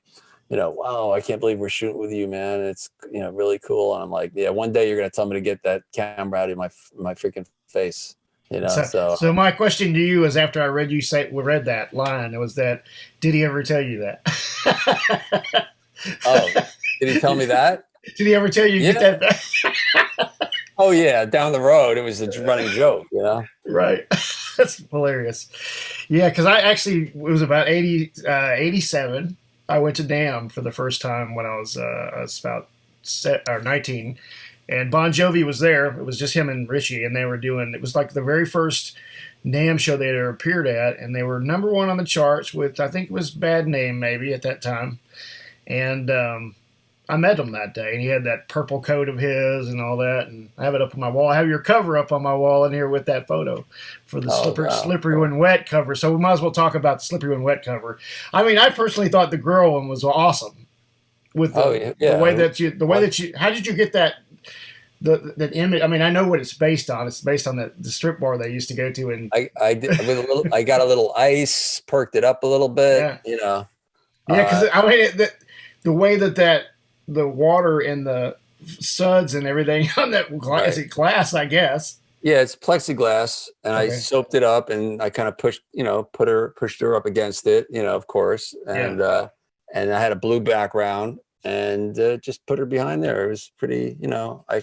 "Wow, I can't believe we're shooting with you, man. It's, really cool." And I'm like, "Yeah, one day you're going to tell me to get that camera out of my freaking face." So my question to you is, after I read that line, was that, did he ever tell you that? Oh, did he tell me that? Did he ever tell you get that? Oh yeah, down the road, it was a running joke, Right. That's hilarious. Yeah, because it was about 87. I went to NAMM for the first time when I was about 19. And Bon Jovi was there. It was just him and Richie, and it was like the very first NAMM show they had ever appeared at, and they were number one on the charts with, I think it was Bad Name maybe at that time. And I met him that day, and he had that purple coat of his and all that, and I have it up on my wall. I have your cover up on my wall in here with that photo for the Slippery When Wet cover. So we might as well talk about the Slippery When Wet cover. I personally thought the girl one was awesome. With the way that you, how did you get that? That image. I know what it's based on. It's based on the strip bar they used to go to, and I did with a little. I got a little ice, perked it up a little bit. Yeah, because the way that the water and the suds and everything on that glass, I guess. Yeah, it's plexiglass, and I soaped it up, and I kind of pushed her up against it, of course, and and I had a blue background. And just put her behind there. It was pretty, I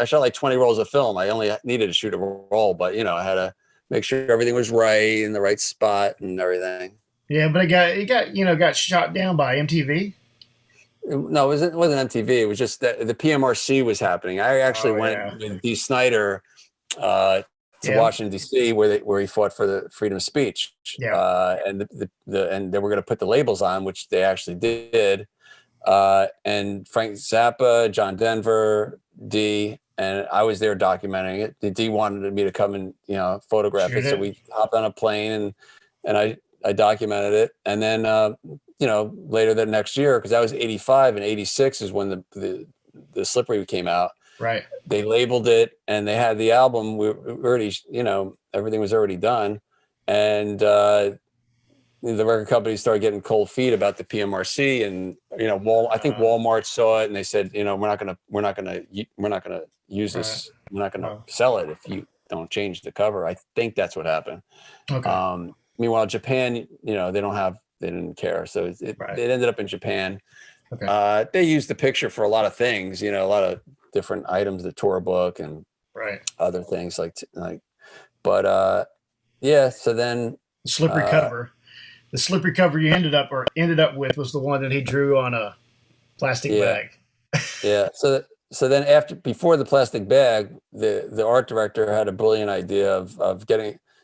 shot like 20 rolls of film. I only needed to shoot a roll, but I had to make sure everything was right in the right spot and everything. Yeah, but it got shot down by MTV. No, it wasn't MTV. It was just that the PMRC was happening. I actually went with Dee Snider to Washington D.C. where he fought for the freedom of speech. Yeah, and and they were going to put the labels on, which they actually did. And Frank Zappa, John Denver, Dee, and I was there documenting it. The D wanted me to come and, you know, photograph it. So we hopped on a plane and I documented it. And then, you know, later that next year, because that was 85 and 86 is when the Slippery came out. Right. They labeled it and they had the album. We already, you know, everything was already done. And the record company started getting cold feet about the PMRC, and, you know, I think Walmart saw it and they said, you know, we're not gonna use this. We're not gonna sell it if you don't change the cover. I think that's what happened. Okay. Meanwhile, Japan, you know, they didn't care. So it ended up in Japan. Okay. They used the picture for a lot of things, you know, a lot of different items, the tour book and other things but yeah. So then the slippery cover. The slippery cover you ended up with was the one that he drew on a plastic bag. Yeah. So then before the plastic bag, the art director had a brilliant idea of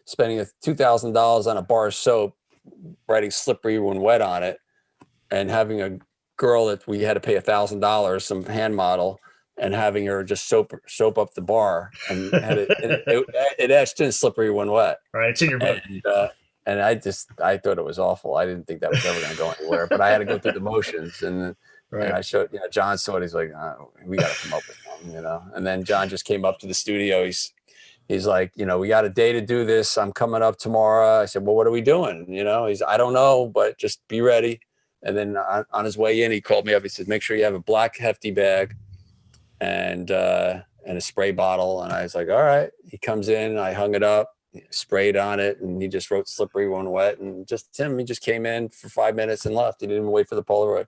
spending $2,000 on a bar of soap, writing "slippery when wet" on it, and having a girl that we had to pay $1,000, some hand model, and having her just soap up the bar, and it etched in "slippery when wet." Right, it's in your book. And I thought it was awful. I didn't think that was ever going to go anywhere, but I had to go through the motions. And I showed, you know, John saw it. He's like, we got to come up with something, you know. And then John just came up to the studio. He's like, you know, we got a day to do this. I'm coming up tomorrow. I said, well, what are we doing? You know, I don't know, but just be ready. And then on his way in, he called me up. He said, make sure you have a black hefty bag and a spray bottle. And I was like, all right. He comes in, I hung it up, sprayed on it, and he just wrote "slippery when wet," and he just came in for 5 minutes and left. He didn't even wait for the Polaroid.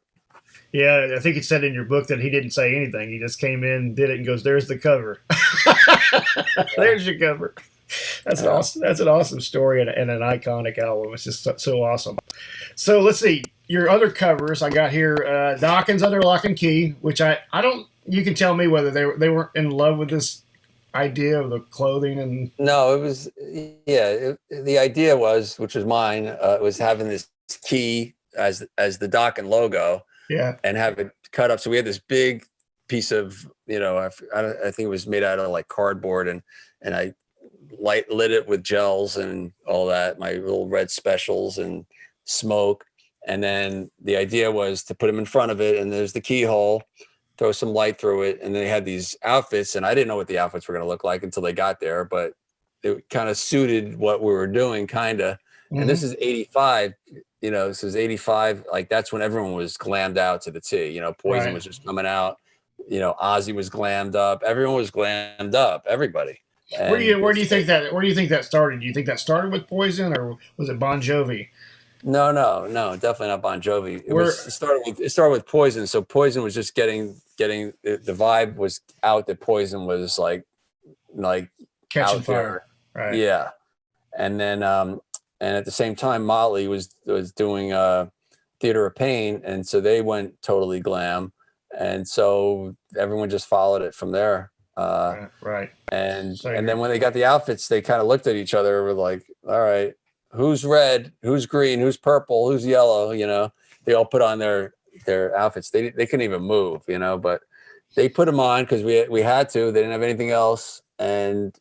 Yeah, I think it said in your book that he didn't say anything. He just came in, did it, and goes, "There's the cover." There's your cover. That's awesome. That's an awesome story and an iconic album. It's just so awesome. So let's see your other covers. I got here Dawkins Under Lock and Key, which I don't. You can tell me whether they weren't in love with this idea of the clothing. And no, it was the idea was, which was mine, was having this key as the Dokken logo, and have it cut up. So we had this big piece of, you know, I think it was made out of like cardboard, and I lit it with gels and all that, my little red specials and smoke, and then the idea was to put them in front of it, and there's the keyhole, throw some light through it, and they had these outfits, and I didn't know what the outfits were going to look like until they got there, but it kind of suited what we were doing, kind of. And this is 85, you know, this is 85, like that's when everyone was glammed out to the T, you know, Poison was just coming out, you know, Ozzy was glammed up, everyone was glammed up, everybody. And where do you think that started? Do you think that started with Poison, or was it Bon Jovi? No, definitely not Bon Jovi. It started with Poison. So Poison was just getting the vibe was out that Poison was like catching fire, right? Yeah, and then and at the same time, Motley was doing Theater of Pain, and so they went totally glam, and so everyone just followed it from there. Right. And then when they got the outfits, they kind of looked at each other, were like, all right, who's red, who's green, who's purple, who's yellow, you know. They all put on their outfits. They couldn't even move, you know, but they put them on because we had to. They didn't have anything else, and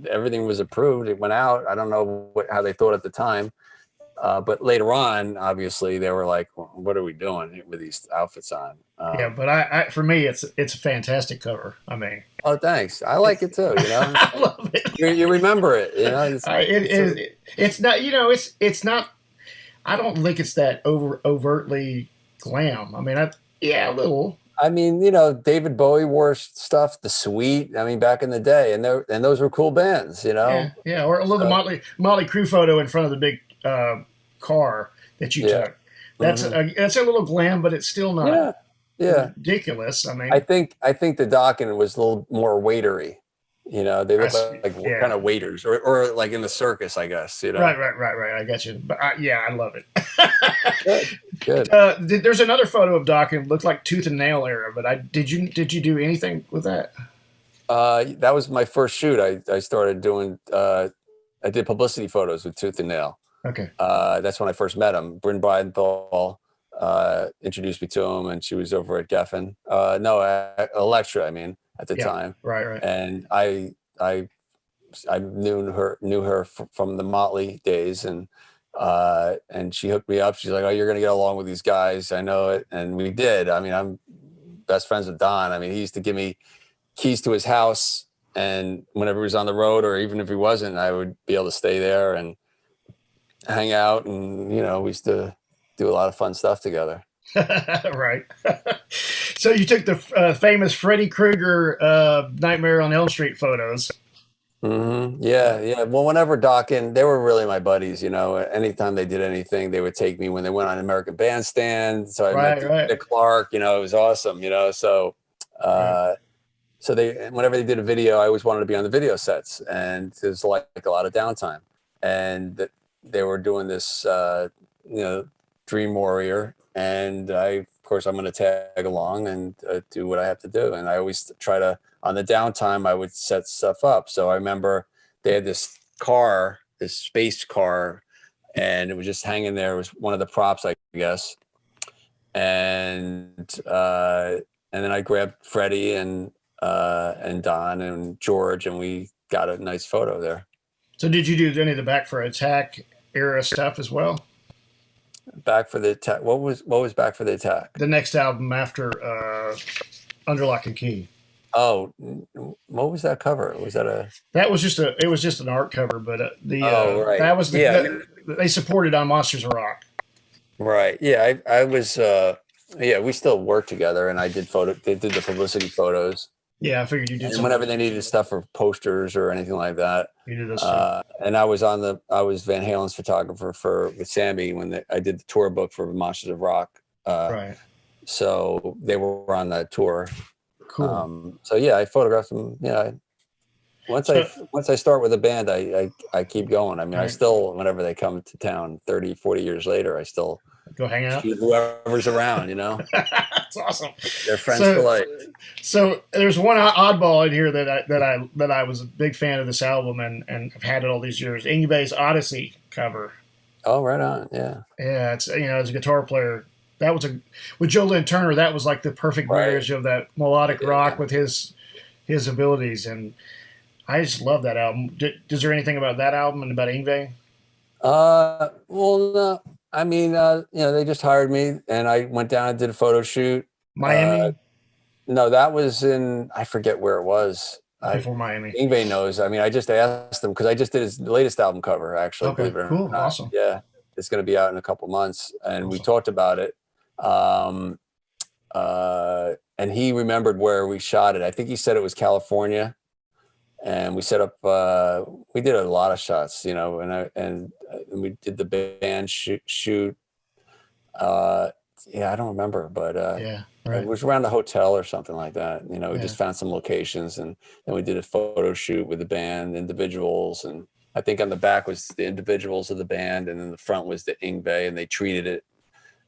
everything was approved. It went out. I don't know how they thought at the time, but later on, obviously, they were like, well, "What are we doing with these outfits on?" Yeah, but I for me, it's a fantastic cover. I mean, oh, thanks. I like it too. You know, I love it. You remember it. You know, it's not. You know, it's not. I don't think it's that overtly glam. I mean, a little. I mean, you know, David Bowie wore stuff, the Sweet. I mean, back in the day, and those were cool bands. You know. Yeah. Or a little Motley Crue photo in front of the big car that you took. That's a little glam, but it's still not. Yeah, ridiculous. I mean, I think the Dokken was a little more waitery. You know, they look like kind of waiters, or like in the circus, I guess. You know, right. I got you, but I love it. Good. There's another photo of Dokken, looked like tooth and nail era, but did you do anything with that? That was my first shoot. I started doing. I did publicity photos with Tooth and Nail. Okay. That's when I first met him. Bryn Breidenthal introduced me to him, and she was over at Geffen. Elektra, I mean. at the time. Right. And I knew her from the Motley days, and she hooked me up. She's like, "Oh, you're gonna get along with these guys. I know it." And we did. I mean, I'm best friends with Don. I mean, he used to give me keys to his house, and whenever he was on the road, or even if he wasn't, I would be able to stay there and hang out. And we used to do a lot of fun stuff together. Right. So you took the famous Freddy Krueger Nightmare on Elm Street photos. Mm-hmm. Yeah. Well, whenever Doc and they were really my buddies, anytime they did anything, they would take me when they went on American Bandstand. So I met Dick Clark, it was awesome, so, so whenever they did a video, I always wanted to be on the video sets, and there's like a lot of downtime, and they were doing this, Dream Warrior, and of course I'm going to tag along and do what I have to do. And I always try to, on the downtime, I would set stuff up. So I remember they had this space car, and it was just hanging there. It was one of the props, I guess. And then I grabbed Freddie and Don and George, and we got a nice photo there. So did you do any of the Back for Attack era stuff as well? Back for the Attack. What was Back for the Attack? The next album after Under Lock and Key. Oh, what was that cover? Was that a? That was just it was just an art cover, but right. That was they supported on Monsters of Rock. Right. Yeah. I was. We still work together, and I did They did the publicity photos. Yeah, I figured you did. And whenever they needed stuff for posters or anything like that, you did those. And I was Van Halen's photographer with Sammy when I did the tour book for Monsters of Rock. Right. So they were on that tour. Cool. So yeah, I photographed them. Yeah. Once I start with a band, I keep going. I mean, I still, whenever they come to town 30, 40 years later, I still go hang out. Whoever's around, That's awesome. They're friends for life. So there's one oddball in here that I was a big fan of this album and have had it all these years. Yngwie's Odyssey cover. Oh, right on. Yeah. Yeah, it's as a guitar player, that was with Joe Lynn Turner, that was like the perfect marriage of that melodic rock with his abilities, and I just love that album. Is there anything about that album and about Yngwie? Well, no. I mean, they just hired me, and I went down and did a photo shoot. Miami? No, that was I forget where it was. Before Miami. Yngwie knows. I mean, I just asked him because I just did his latest album cover, actually. Okay, cool, awesome. Yeah, it's going to be out in a couple months, and we talked about it. And he remembered where we shot it. I think he said it was California. And we set up, we did a lot of shots, and we did the band shoot. I don't remember, but it was around the hotel or something like that. We just found some locations, and then we did a photo shoot with the band, individuals. And I think on the back was the individuals of the band, and then the front was the Yngwie, and they treated it.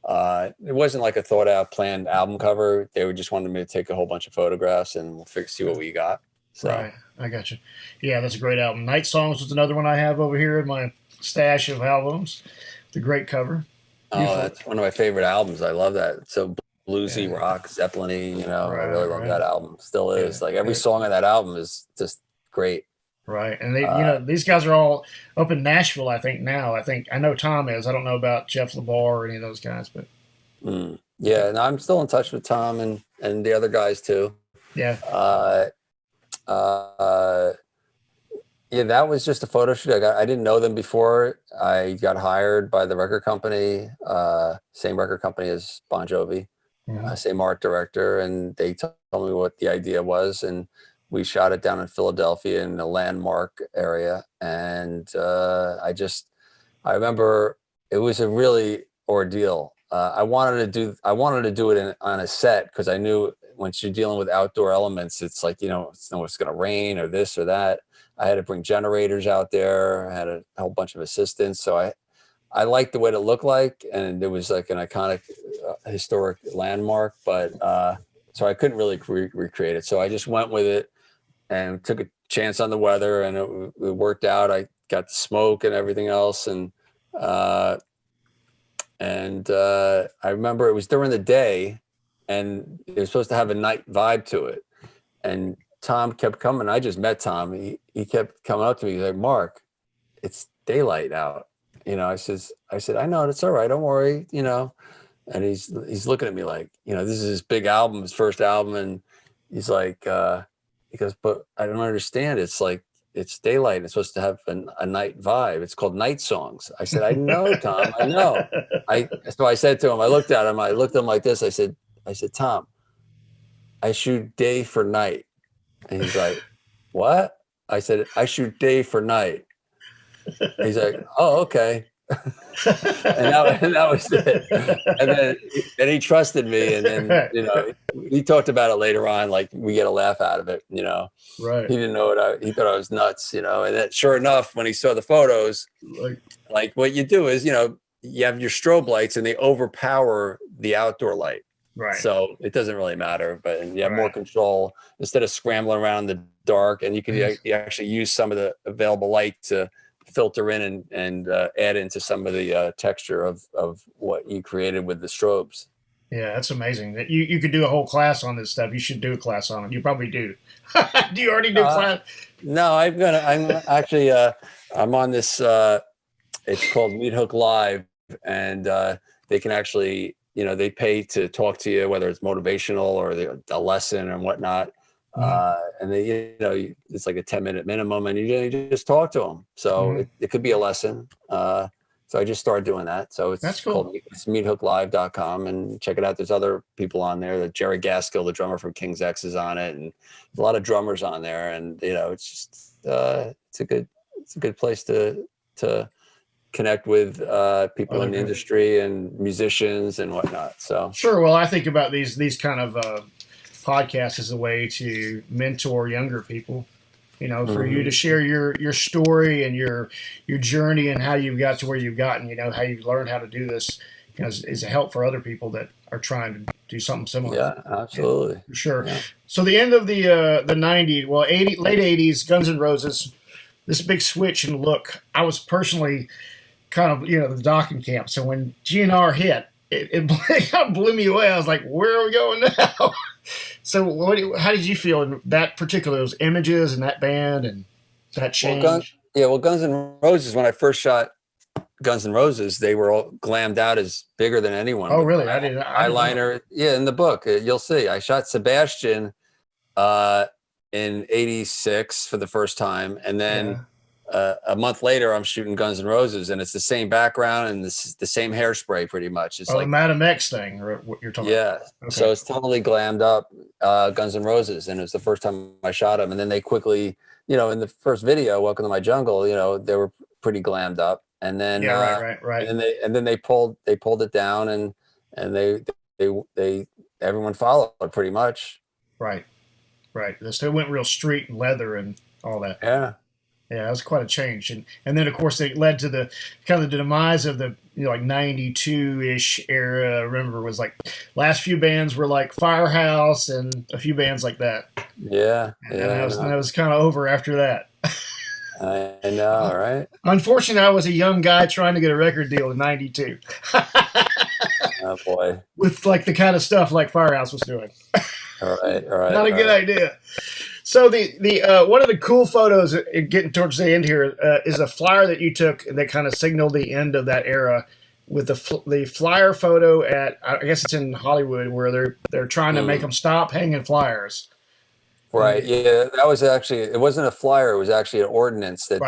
It wasn't like a thought out, planned album cover. They just wanted me to take a whole bunch of photographs, and we'll see what we got. So. Right, I got you. Yeah, that's a great album. Night Songs was another one I have over here in my stash of albums. It's a great cover. Beautiful. Oh, that's one of my favorite albums. I love that. It's so bluesy, rock, Zeppelin-y, I really love that album. Still is. Like every song on that album is just great. Right. And they, these guys are all up in Nashville, I think now. I know Tom is. I don't know about Jeff LeBar or any of those guys, but yeah, and I'm still in touch with Tom and the other guys too. Yeah. That was just a photo shoot. I didn't know them before. I got hired by the record company, same record company as Bon Jovi, same art director, and they told me what the idea was, and we shot it down in Philadelphia in the Landmark area. And I remember it was a really ordeal. I wanted to do it on a set because I knew once you're dealing with outdoor elements, it's like, it's going to rain or this or that. I had to bring generators out there. I had a whole bunch of assistants. So I liked the way it looked like, and it was like an iconic historic landmark, but so I couldn't really recreate it. So I just went with it and took a chance on the weather, and it worked out. I got the smoke and everything else. And I remember it was during the day, and it was supposed to have a night vibe to it. and Tom kept coming. I just met Tom. He kept coming up to me. He's like, Mark, it's daylight out. I said, I know, that's all right. Don't worry, and he's looking at me like, this is his big album, his first album. And he's like, he goes, but I don't understand. It's like, it's daylight. It's supposed to have a night vibe. It's called Night Songs. I said, I know, Tom, I know. So I said to him, I looked at him like this. I said, Tom, I shoot day for night. And he's like, what? I said, I shoot day for night. He's like, oh, okay. and that was it. And then he trusted me. And then, he talked about it later on, like we get a laugh out of it, Right. He didn't know he thought I was nuts, and then sure enough, when he saw the photos, like what you do is, you have your strobe lights and they overpower the outdoor light. Right. So it doesn't really matter, but you have more control instead of scrambling around in the dark. And you can you actually use some of the available light to filter in and add into some of the texture of what you created with the strobes. Yeah, that's amazing. That you could do a whole class on this stuff. You should do a class on it. You probably do. Do you already do class? No, I'm actually I'm on this. It's called Meat Hook Live, and they can actually, they pay to talk to you, whether it's motivational or a lesson and whatnot. And they, it's like a 10-minute minimum, and you just talk to them. So it could be a lesson. So I just started doing that. So it's called, it's meathooklive.com, and check it out. There's other people on there. That Jerry Gaskill, the drummer from King's X, is on it, and a lot of drummers on there. And it's just it's a good place to connect with people in the industry and musicians and whatnot. So sure. Well, I think about these kind of podcasts as a way to mentor younger people. For you to share your story and your journey and how you got to where you've gotten, how you learned how to do this, is a help for other people that are trying to do something similar. Yeah, absolutely. For sure. Yeah. So the end of the 90s, well, late 80s, Guns N' Roses, this big switch in look. I was personally kind of, the docking camp. So when GNR hit, it kind of blew me away. I was like, where are we going now? So how did you feel in that particular, those images and that band and that change? Guns N' Roses, when I first shot Guns N' Roses, they were all glammed out as bigger than anyone. Oh, really? I didn't eyeliner. Yeah, in the book, you'll see. I shot Sebastian in 86 for the first time. And then a month later, I'm shooting Guns N' Roses, and it's the same background and the same hairspray pretty much. It's like the Madam X thing, or what you're talking about. Yeah. Okay. So it's totally glammed up Guns N' Roses, and it was the first time I shot them. And then they quickly, in the first video, Welcome to My Jungle, they were pretty glammed up. And then right. And then they pulled it down, and they everyone followed pretty much. Right. They went real street and leather and all that. Yeah. Yeah, that was quite a change, and then of course it led to the kind of the demise of the like 92-ish era. I remember it was like last few bands were like Firehouse and a few bands like that. Yeah, and that was kind of over after that. I know, right? Unfortunately, I was a young guy trying to get a record deal in '92. Oh boy! With like the kind of stuff like Firehouse was doing. All right. Not a good idea. So the one of the cool photos, getting towards the end here, is a flyer that you took that kind of signaled the end of that era, with the flyer photo at, I guess it's in Hollywood, where they're trying to make them stop hanging flyers. Right. Yeah, that was actually, it wasn't a flyer. It was actually an ordinance that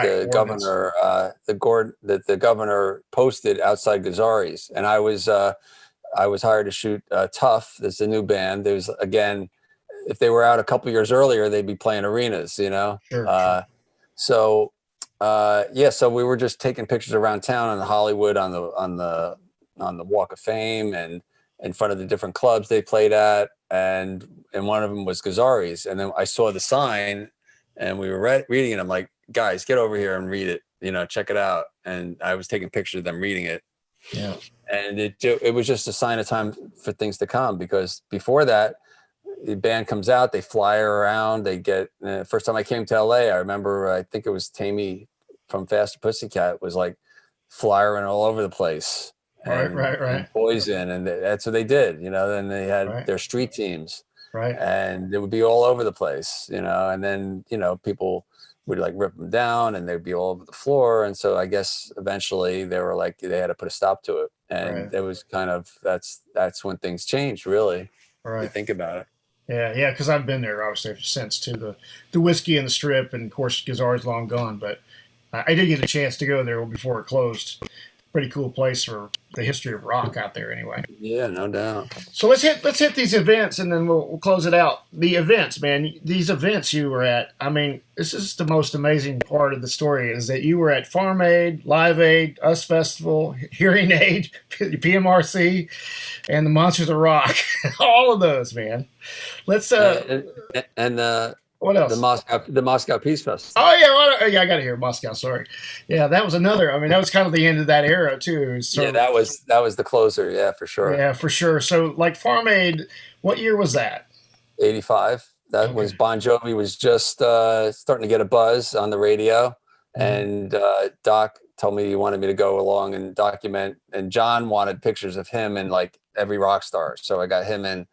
the governor posted outside Gazzari's, and I was hired to shoot Tough. That's a new band. There's, again, if they were out a couple years earlier, they'd be playing arenas, Sure. So we were just taking pictures around town in Hollywood on the Walk of Fame and in front of the different clubs they played at, and one of them was Gazzari's. And then I saw the sign, and we were reading it. I'm like, guys, get over here and read it. Check it out. And I was taking pictures of them reading it. Yeah. And it was just a sign of time for things to come, because before that, the band comes out, they fly around, they get, first time I came to LA, I remember, I think it was Tammy from Faster Pussycat was like flyering all over the place. Right. And Poison, and that's what they did, then they had their street teams. Right. and it would be all over the place, and then, people would like rip them down and they'd be all over the floor. And so I guess eventually they were like, they had to put a stop to it. And Right. it was kind of, that's when things changed, really, if you Right. think about it. Yeah, because I've been there obviously since to the whiskey and the strip, and of course Gazar's long gone, but I did get a chance to go there before it closed. Pretty cool place for the history of rock out there, anyway. Yeah, no doubt. So let's hit these events, and then we'll close it out. The events, man, these events you were at. I mean, this is the most amazing part of the story is that you were at Farm Aid, Live Aid, Us Festival, Hearing Aid, PMRC, and the Monsters of Rock. All of those, man. Let's and what else? The Moscow Peace Festival. Oh yeah, I got to hear Moscow. Sorry, yeah, that was another. I mean, that was kind of the end of that era too. So, that was the closer. Yeah, for sure. Yeah, for sure. So, like Farm Aid, what year was that? 85. That was Bon Jovi was just starting to get a buzz on the radio, and Doc told me he wanted me to go along and document. And John wanted pictures of him and like every rock star, so I got him and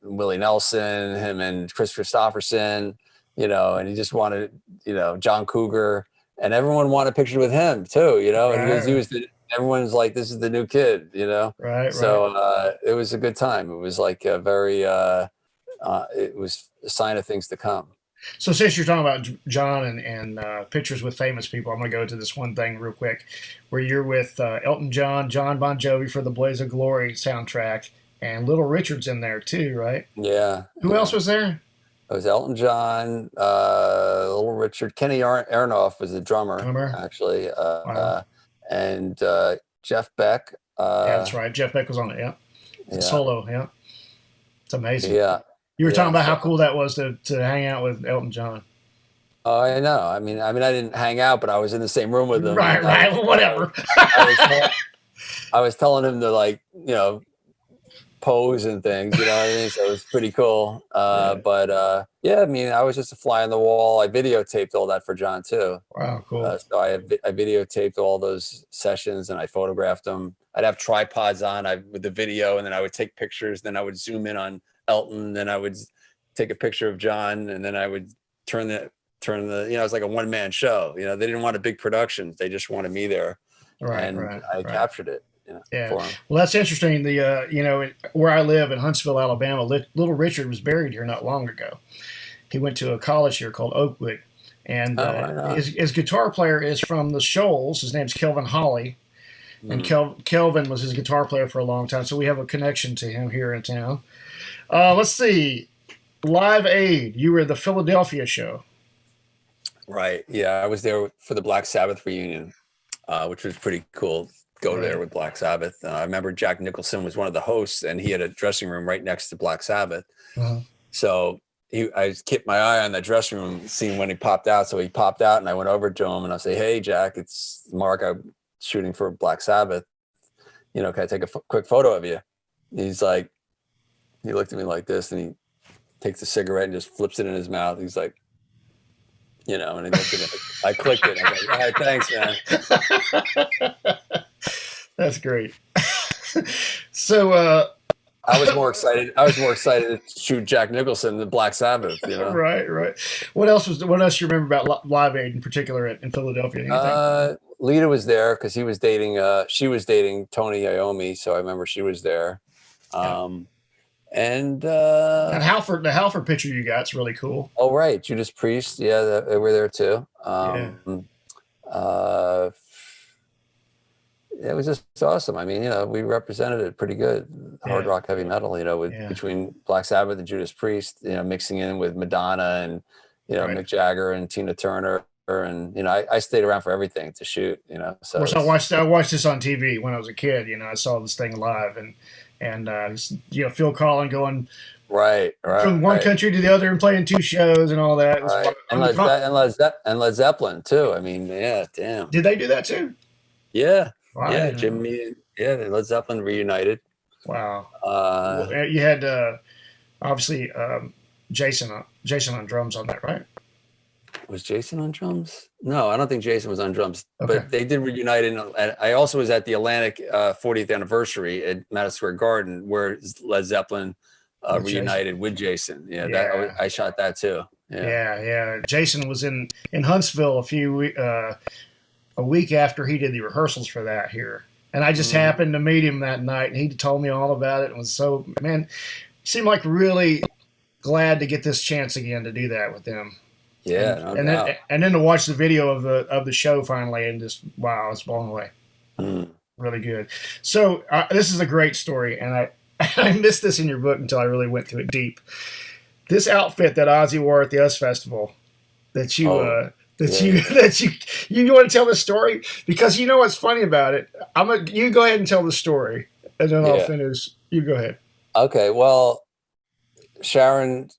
Willie Nelson, him and Chris Christopherson, and he just wanted, John Cougar, and everyone wanted pictures with him too, and he was everyone's like, this is the new kid, Right. So it was a good time. It was like a very, it was a sign of things to come. So since you're talking about John and pictures with famous people, I'm going to go to this one thing real quick, where you're with Elton John, John Bon Jovi for the Blaze of Glory soundtrack, and Little Richard's in there too, right? Yeah. Who else was there? It was Elton John, Little Richard, Kenny Aronoff was the drummer. Actually, Wow. and Jeff Beck. Yeah, that's right. Jeff Beck was on it. Yeah, it's solo. Yeah, it's amazing. Yeah. You were talking about how cool that was to hang out with Elton John. Oh, I know. I mean, I didn't hang out, but I was in the same room with him. Right. Whatever. I was telling him to, like, pose and things, you know what I mean? So it was pretty cool. But yeah, I mean, I was just a fly on the wall. I videotaped all that for John too. Wow, cool. So I videotaped all those sessions and I photographed them. I'd have tripods on with the video, and then I would take pictures. Then I would zoom in on Elton. Then I would take a picture of John, and then I would turn the it was like a one-man show. They didn't want a big production. They just wanted me there. Right. I captured it. Yeah. Well, that's interesting. Where I live in Huntsville, Alabama, Little Richard was buried here not long ago. He went to a college here called Oakwood, and his guitar player is from the Shoals. His name's Kelvin Holly, and Kelvin was his guitar player for a long time. So we have a connection to him here in town. Let's see, Live Aid. You were at the Philadelphia show, right? Yeah, I was there for the Black Sabbath reunion, which was pretty cool. Go there with Black Sabbath. I remember Jack Nicholson was one of the hosts, and he had a dressing room right next to Black Sabbath. So I kept my eye on that dressing room, seeing when he popped out. So he popped out, and I went over to him and I say, "Hey, Jack, it's Mark. I'm shooting for Black Sabbath. Can I take a quick photo of you?" He's like, he looked at me like this, and he takes a cigarette and just flips it in his mouth. He's like, and he looked at me. I clicked it. I was like, "All right, thanks, man." That's great. So I was more excited to shoot Jack Nicholson than Black Sabbath. Right. What else you remember about Live Aid in particular in Philadelphia? Lita was there because she was dating Tony Iommi, so I remember she was there. And the Halford picture you got is really cool. Oh, right, Judas Priest, yeah, they were there too. It was just awesome. I mean, we represented it pretty good. Hard rock, heavy metal, between Black Sabbath and Judas Priest, mixing in with Madonna and, Mick Jagger and Tina Turner. And, I stayed around for everything to shoot, So of course, I watched this on TV when I was a kid. I saw this thing live and Phil Collin going from one country to the other and playing two shows and all that. And Led Zeppelin too. I mean, yeah, damn. Did they do that too? Yeah. Wow, yeah, Jimmy. Yeah, Led Zeppelin reunited. Wow. You had obviously Jason on drums on that, right? Was Jason on drums? No, I don't think Jason was on drums. Okay. But they did reunite. I also was at the Atlantic 40th anniversary at Madison Square Garden, where Led Zeppelin reunited with Jason. Yeah, Yeah. I shot that too. Yeah. Jason was in Huntsville a week after he did the rehearsals for that here, and I just happened to meet him that night, and he told me all about it. And was so, man, seemed like really glad to get this chance again to do that with them. Yeah, no doubt. Then to watch the video of the show finally, and just wow, I was blown away. Really good. So this is a great story, and I missed this in your book until I really went through it deep. This outfit that Ozzy wore at the US Festival, that you you want to tell the story, because you know what's funny about it. You go ahead and tell the story, and then I'll finish. You go ahead. Okay. Well, Sharon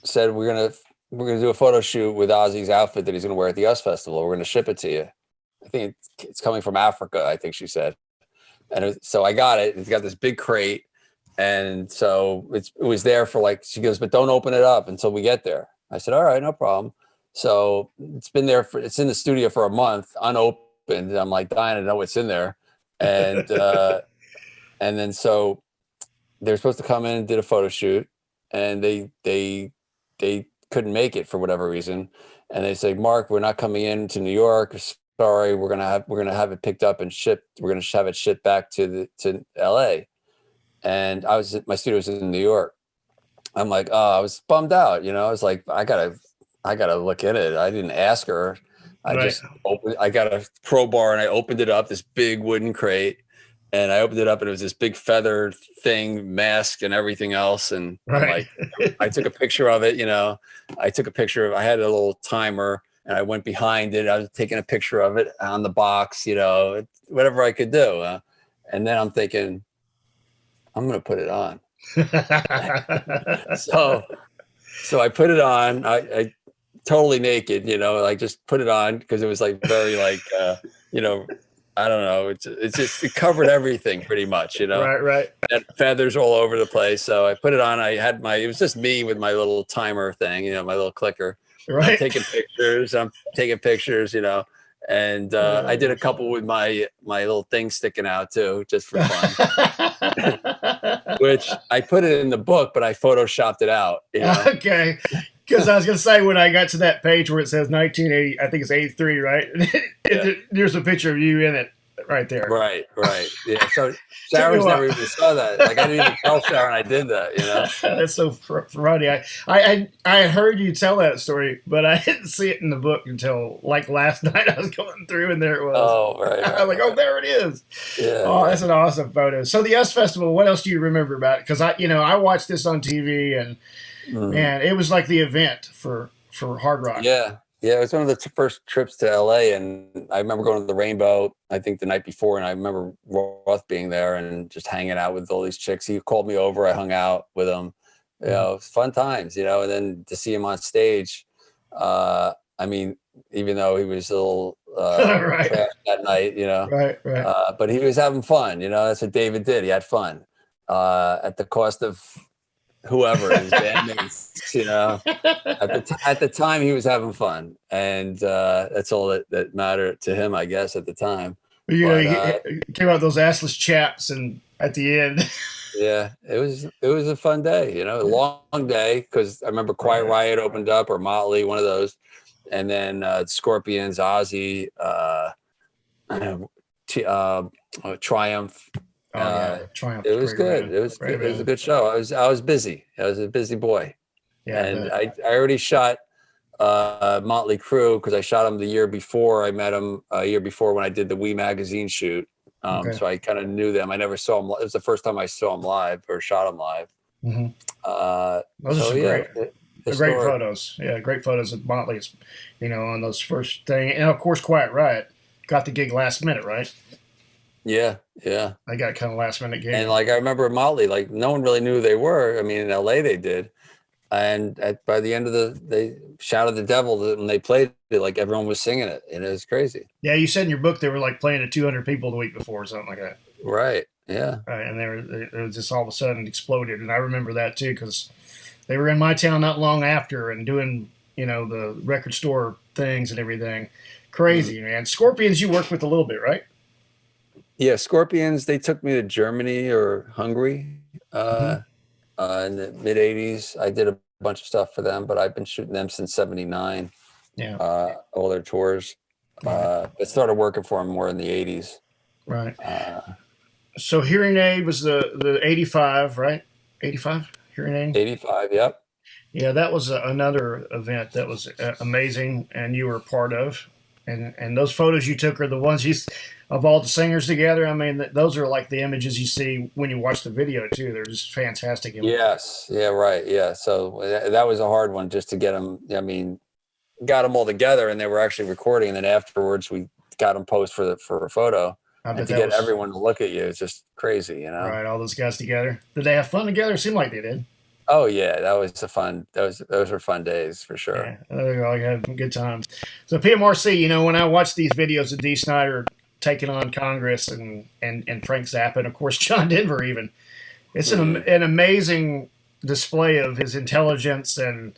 said we're gonna do a photo shoot with Ozzy's outfit that he's gonna wear at the US Festival. We're gonna ship it to you. I think it's coming from Africa, I think she said. And so I got it. It's got this big crate. And so it was there for she goes, but don't open it up until we get there. I said, all right, no problem. So it's been there it's in the studio for a month, unopened. I'm like dying to know what's in there. And, and then so they're supposed to come in and did a photo shoot, and they couldn't make it for whatever reason. And they say, Mark, we're not coming in to New York. Sorry, we're gonna have it picked up and shipped. We're gonna have it shipped back to LA. And my studio was in New York. I'm like, oh, I was bummed out. I was like, I gotta look in it. I didn't ask her. I got a crowbar and I opened it up, this big wooden crate, and I opened it up and it was this big feather thing, mask and everything else. And I'm like, I took a picture of it. I had a little timer, and I went behind it. I was taking a picture of it on the box, whatever I could do. And then I'm thinking, I'm going to put it on. So I put it on. I totally naked, just put it on, because it was very I don't know. It covered everything pretty much, Right. And feathers all over the place. So I put it on. It was just me with my little timer thing, my little clicker. Right. I'm taking pictures, and I did a couple with my little thing sticking out too, just for fun. Which I put it in the book, but I photoshopped it out. Okay. Because I was going to say, when I got to that page where it says 1980, I think it's 83, right? There's a picture of you in it right there. Right. Yeah. So Sharon's never even saw that. I didn't even tell Sharon I did that, That's so funny. I heard you tell that story, but I didn't see it in the book until last night. I was going through, and there it was. Oh, right. I was like, oh, there it is. Yeah. Oh, that's an awesome photo. So the US Festival, what else do you remember about it? Because I watched this on TV, and man, it was like the event for hard rock. Yeah. It was one of the first trips to LA, and I remember going to the Rainbow, I think the night before, and I remember Roth being there and just hanging out with all these chicks. He called me over, I hung out with him. It was fun times, and then to see him on stage. Even though he was a little trash that night, Right. But he was having fun, that's what David did. He had fun at the cost of whoever his bandmates, at the time he was having fun, and that's all that mattered to him, I guess, at the time. He came out those assless chaps, and at the end. Yeah, it was a fun day, a long day, because I remember Quiet Riot opened up, or Motley, one of those, and then Scorpions, Ozzy, Triumph. Triumph. It was good. It was a good show. I was busy. I was a busy boy. Yeah, and I already shot Motley Crue, because I shot him the year before. I met him a year before when I did the Wii magazine shoot. So I kind of knew them. I never saw them. It was the first time I saw them live, or shot them live. Those are some great photos. Yeah, great photos of Motley's, on those first thing. And of course, Quiet Riot got the gig last minute, right? Yeah. I got kind of last minute gig. And I remember Motley, no one really knew who they were. I mean, in LA they did. And by the end of they shouted the devil when they played it, everyone was singing it, and it was crazy. Yeah, you said in your book they were playing to 200 people the week before, or something like that. Right. Yeah. And they were just all of a sudden exploded, and I remember that too, because they were in my town not long after and doing the record store things and everything. Crazy, man. Scorpions you worked with a little bit, right? Yeah, Scorpions, they took me to Germany or Hungary. in the mid 80s. I did a bunch of stuff for them, but I've been shooting them since 79. Yeah. All their tours. Right. But started working for them more in the 80s. Right. So Hearing Aid was the 85, right? 85 Hearing Aid. 85. Yep. Yeah, that was another event that was amazing, and you were a part of. And those photos you took are the ones of all the singers together. I mean, those are like the images you see when you watch the video too. They're just fantastic images. Yes. Yeah. Right. Yeah. So that was a hard one just to get them. I mean, got them all together, and they were actually recording, and then afterwards we got them posed for a photo. And to get everyone to look at you, it's just crazy, you know. Right, all those guys together. Did they have fun together? It seemed like they did. Oh yeah, that was a fun. Those were fun days for sure. Yeah, they all had good times. So PMRC, you know, when I watch these videos of Dee Snider taking on Congress and Frank Zappa, and of course John Denver, even, it's an amazing display of his intelligence and,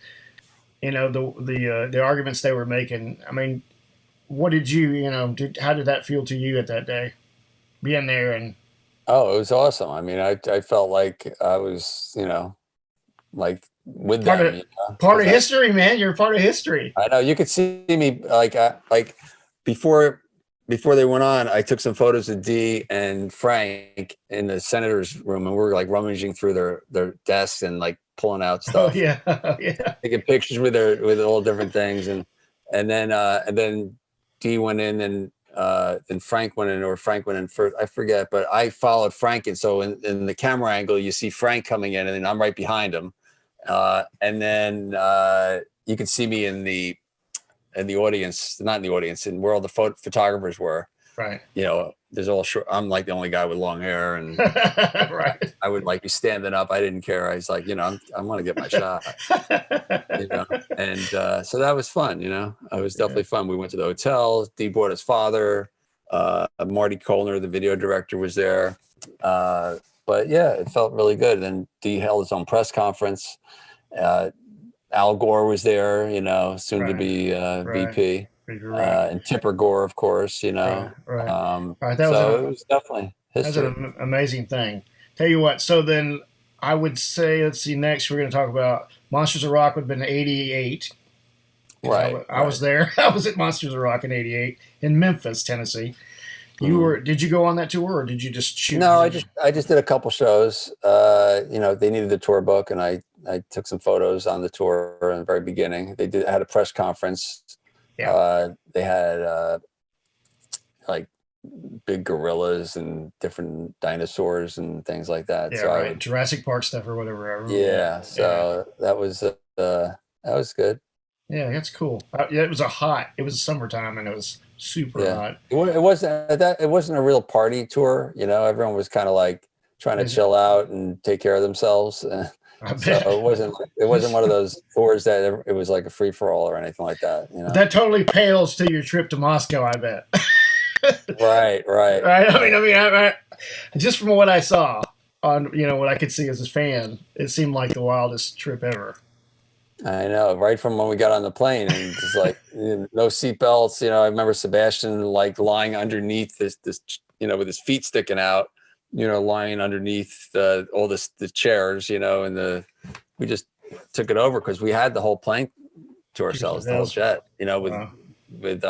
you know, the arguments they were making. I mean, what did you know? How did that feel to you at that day, being there? And oh, it was awesome. I mean, I felt like I was, you know, like with part them. Of, part of history, man. You're part of history. I know. You could see me like before they went on. I took some photos of Dee and Frank in the senator's room, and we were like rummaging through their desks and like pulling out stuff. Oh yeah, yeah. Taking pictures with all different things, and then Dee went in, and then Frank went in, or Frank went in first. I forget, but I followed Frank, and so in the camera angle, you see Frank coming in, and then I'm right behind him, and then you can see me in the audience, not in the audience, and where all the photographers were. Right. You know, there's all short. I'm like the only guy with long hair, and right. I would like be standing up. I didn't care. I was like, you know, I'm going to get my shot. You know, and so that was fun. You know, it was definitely fun. We went to the hotel. Dee brought his father. Marty Kollner, the video director, was there. But yeah, it felt really good. And then Dee held his own press conference. Al Gore was there. You know, soon to be VP. And Tipper Gore, of course, you know. Right. It was definitely history. That's an amazing thing. Tell you what, so then I would say, let's see, next we're going to talk about Monsters of Rock would have been 88. Right. I was there. I was at Monsters of Rock in 88 in Memphis, Tennessee. Did you go on that tour, or did you just shoot? No, I just did a couple shows. You know, they needed a tour book, and I took some photos on the tour in the very beginning. They had a press conference. Yeah. They had like big gorillas and different dinosaurs and things like that. Yeah, so right. Jurassic Park stuff or whatever. Yeah. So that was good. Yeah, that's cool. It was summertime, and it was super hot. It wasn't a real party tour. You know, everyone was kind of like trying to chill out and take care of themselves. So it wasn't one of those tours that it was like a free for all or anything like that. You know, that totally pales to your trip to Moscow, I bet. Right. I mean, I just from what I saw on, you know, what I could see as a fan, it seemed like the wildest trip ever. I know, right from when we got on the plane, and just like no seatbelts. You know, I remember Sebastian like lying underneath this, you know, with his feet sticking out. You know, lying underneath all the chairs, you know, and we just took it over because we had the whole plane to ourselves, the whole jet, you know, with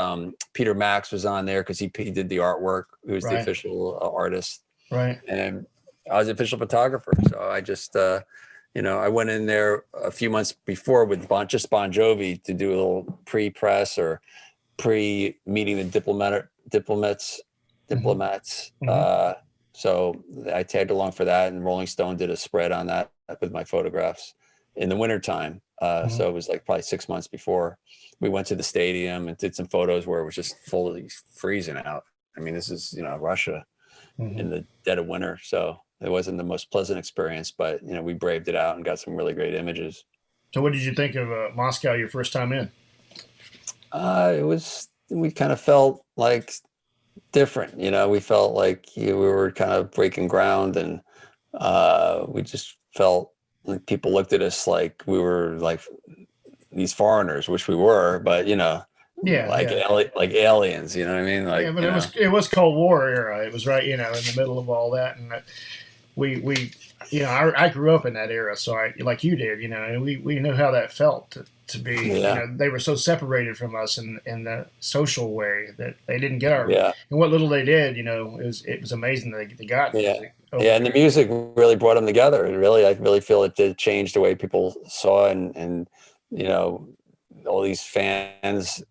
Peter Max was on there because he did the artwork. He was the official artist. Right. And I was the official photographer. So I just, you know, I went in there a few months before with Bon Jovi to do a little pre-press or pre-meeting the diplomats. Mm-hmm. So I tagged along for that, and Rolling Stone did a spread on that with my photographs in the wintertime. So it was like probably 6 months before we went to the stadium and did some photos where it was just fully freezing out. I mean, this is, you know, Russia in the dead of winter. So it wasn't the most pleasant experience, but, you know, we braved it out and got some really great images. So what did you think of Moscow your first time in? We kind of felt like different, you know, we felt like we were kind of breaking ground, and we just felt like people looked at us like we were like these foreigners, which we were, but you know, like aliens, you know what I mean? Like, but it was Cold War era. It was right, you know, in the middle of all that, and you know, I grew up in that era, so I, like you did, you know, and we knew how that felt to be, you know, they were so separated from us in the social way that they didn't get our, and what little they did, you know, it was amazing that they got music. And the music really brought them together. It really, I really feel it did change the way people saw, and you know, all these fans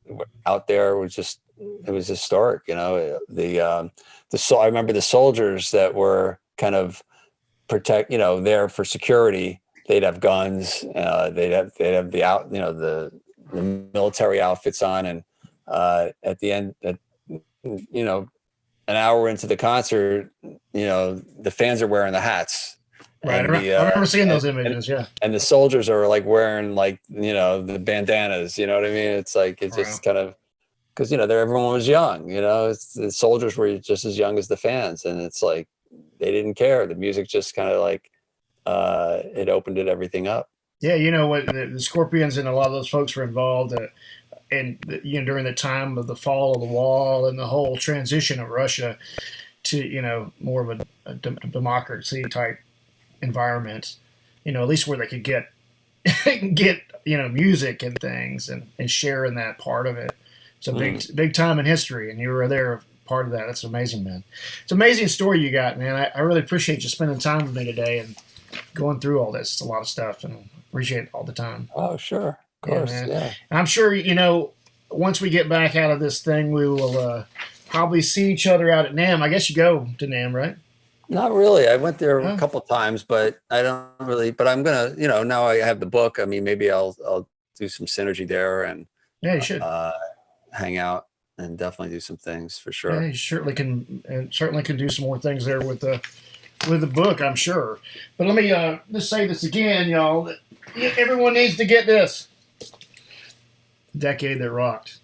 out there was just, it was historic, you know. I remember the soldiers that were kind of you know, there for security. They'd have guns, they'd have the out, you know, the military outfits on, and at the end, you know, an hour into the concert, you know, the fans are wearing the hats. Right. I remember seeing those images. And the soldiers are like wearing, like, you know, the bandanas, you know what I mean? It's like, it's just kind of, because, you know, everyone was young, you know, the soldiers were just as young as the fans. And it's like, they didn't care. The music just kind of like, it opened everything up. Yeah. You know what, the Scorpions and a lot of those folks were involved, and you know, during the time of the fall of the wall and the whole transition of Russia to, you know, more of a democracy type environment, you know, at least where they could get you know, music and things, and share in that part of it. It's a big time in history, and you were there, part of that. That's amazing, man. It's an amazing story you got, man. I really appreciate you spending time with me today and going through all this. It's a lot of stuff, and appreciate it all the time. Oh, sure. Of course, yeah. I'm sure, you know, once we get back out of this thing, we will probably see each other out at NAMM. I guess you go to NAMM, right? Not really. I went there a couple times, but I don't really. But I'm gonna, you know, now I have the book. I mean, maybe I'll do some synergy there, and you should hang out and definitely do some things for sure. Yeah, you certainly can, and certainly can do some more things there with the book, I'm sure. But let me just say this again, y'all. Everyone needs to get this. Decade That Rocked.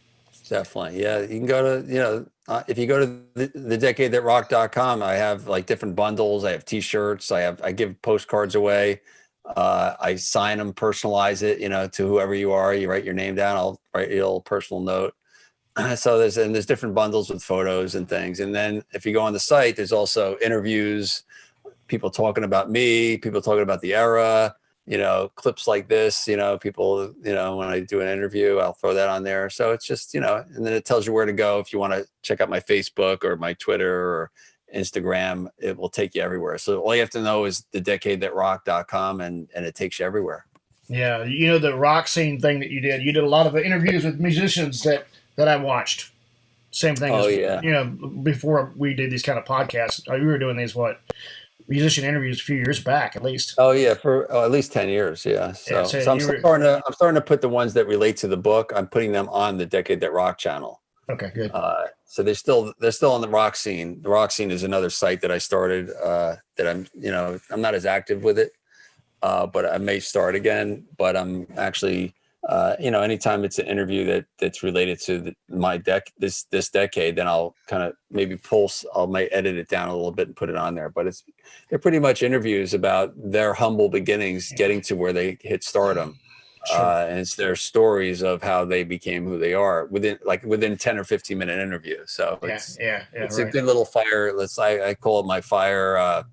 Definitely. Yeah. You can go to, you know, if you go to the decadethatrocked.com, I have like different bundles. I have t-shirts. I give postcards away. I sign them, personalize it, you know, to whoever you are. You write your name down. I'll write you a little personal note. So there's different bundles with photos and things. And then if you go on the site, there's also interviews, people talking about me, people talking about the era, you know, clips like this, you know, people, you know, when I do an interview, I'll throw that on there. So it's just, you know, and then it tells you where to go. If you want to check out my Facebook or my Twitter or Instagram, it will take you everywhere. So all you have to know is thedecadethatrocked.com, and it takes you everywhere. Yeah. You know, the rock scene thing that you did a lot of interviews with musicians that I watched. Same thing as, you know, before we did these kind of podcasts, we were doing these, musician interviews a few years back, at least. Oh yeah, for at least 10 years. Yeah. So I'm starting to put the ones that relate to the book. I'm putting them on the Decade That Rock channel. Okay, good. So they're still on the rock scene. The rock scene is another site that I started, that I'm, you know, I'm not as active with it, but I may start again. But I'm actually, you know, anytime it's an interview that's related to this decade, then I'll kind of maybe might edit it down a little bit and put it on there. But they're pretty much interviews about their humble beginnings, getting to where they hit stardom. Sure. And it's their stories of how they became who they are within 10 or 15 minute interview. So it's a good little fire. I call it my fire,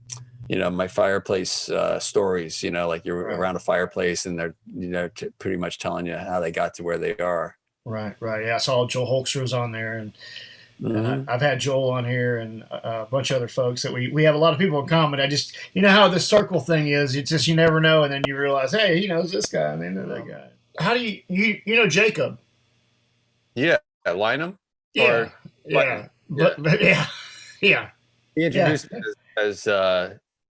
you know, my fireplace stories, you know, like you're around a fireplace and they're, you know, pretty much telling you how they got to where they are. Right. Yeah. I saw Joel Holkster was on there, and I've had Joel on here and a bunch of other folks that we have a lot of people in common. I just, you know how the circle thing is, it's just, you never know. And then you realize, hey, he knows this guy and they know that guy. How do you know Jacob? Yeah. Lynham? Yeah. Yeah. He introduced me as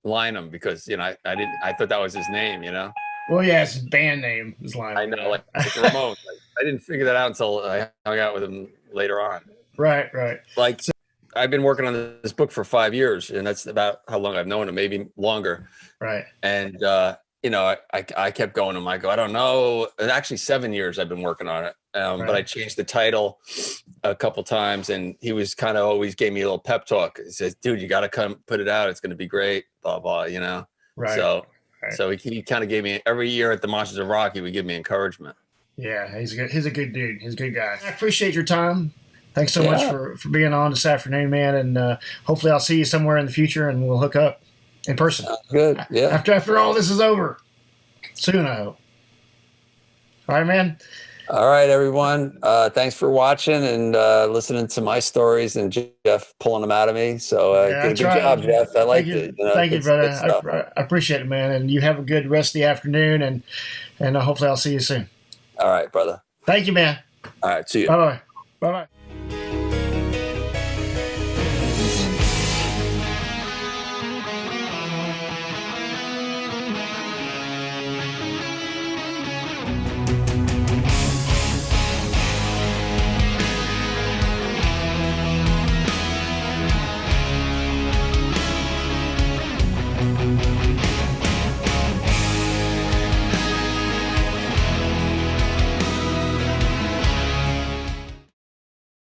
Lynham because, you know, I thought that was his name, you know? Well, yeah, his band name is Lynham. I know, like Ramon. I didn't figure that out until I hung out with him later on. Right. Like, I've been working on this book for 5 years, and that's about how long I've known him, maybe longer. Right. And, you know, I kept going to him. I go, I don't know. And actually 7 years I've been working on it. But I changed the title a couple times, and he was kind of always gave me a little pep talk. He says, dude, you got to come put it out. It's going to be great, blah, blah, you know? Right. So he kind of gave me, every year at the Monsters of Rock, he would give me encouragement. Yeah, he's a good dude. He's a good guy. I appreciate your time. Thanks so much for being on this afternoon, man. And hopefully I'll see you somewhere in the future and we'll hook up. in person. Good. Yeah. After all this is over. Soon, I hope. All right, man. All right, everyone. Thanks for watching and listening to my stories and Jeff pulling them out of me. So good job, Jeff. I liked it. Thank you, brother. I appreciate it, man. And you have a good rest of the afternoon, and hopefully I'll see you soon. All right, brother. Thank you, man. All right, see you. Bye-bye. Bye-bye.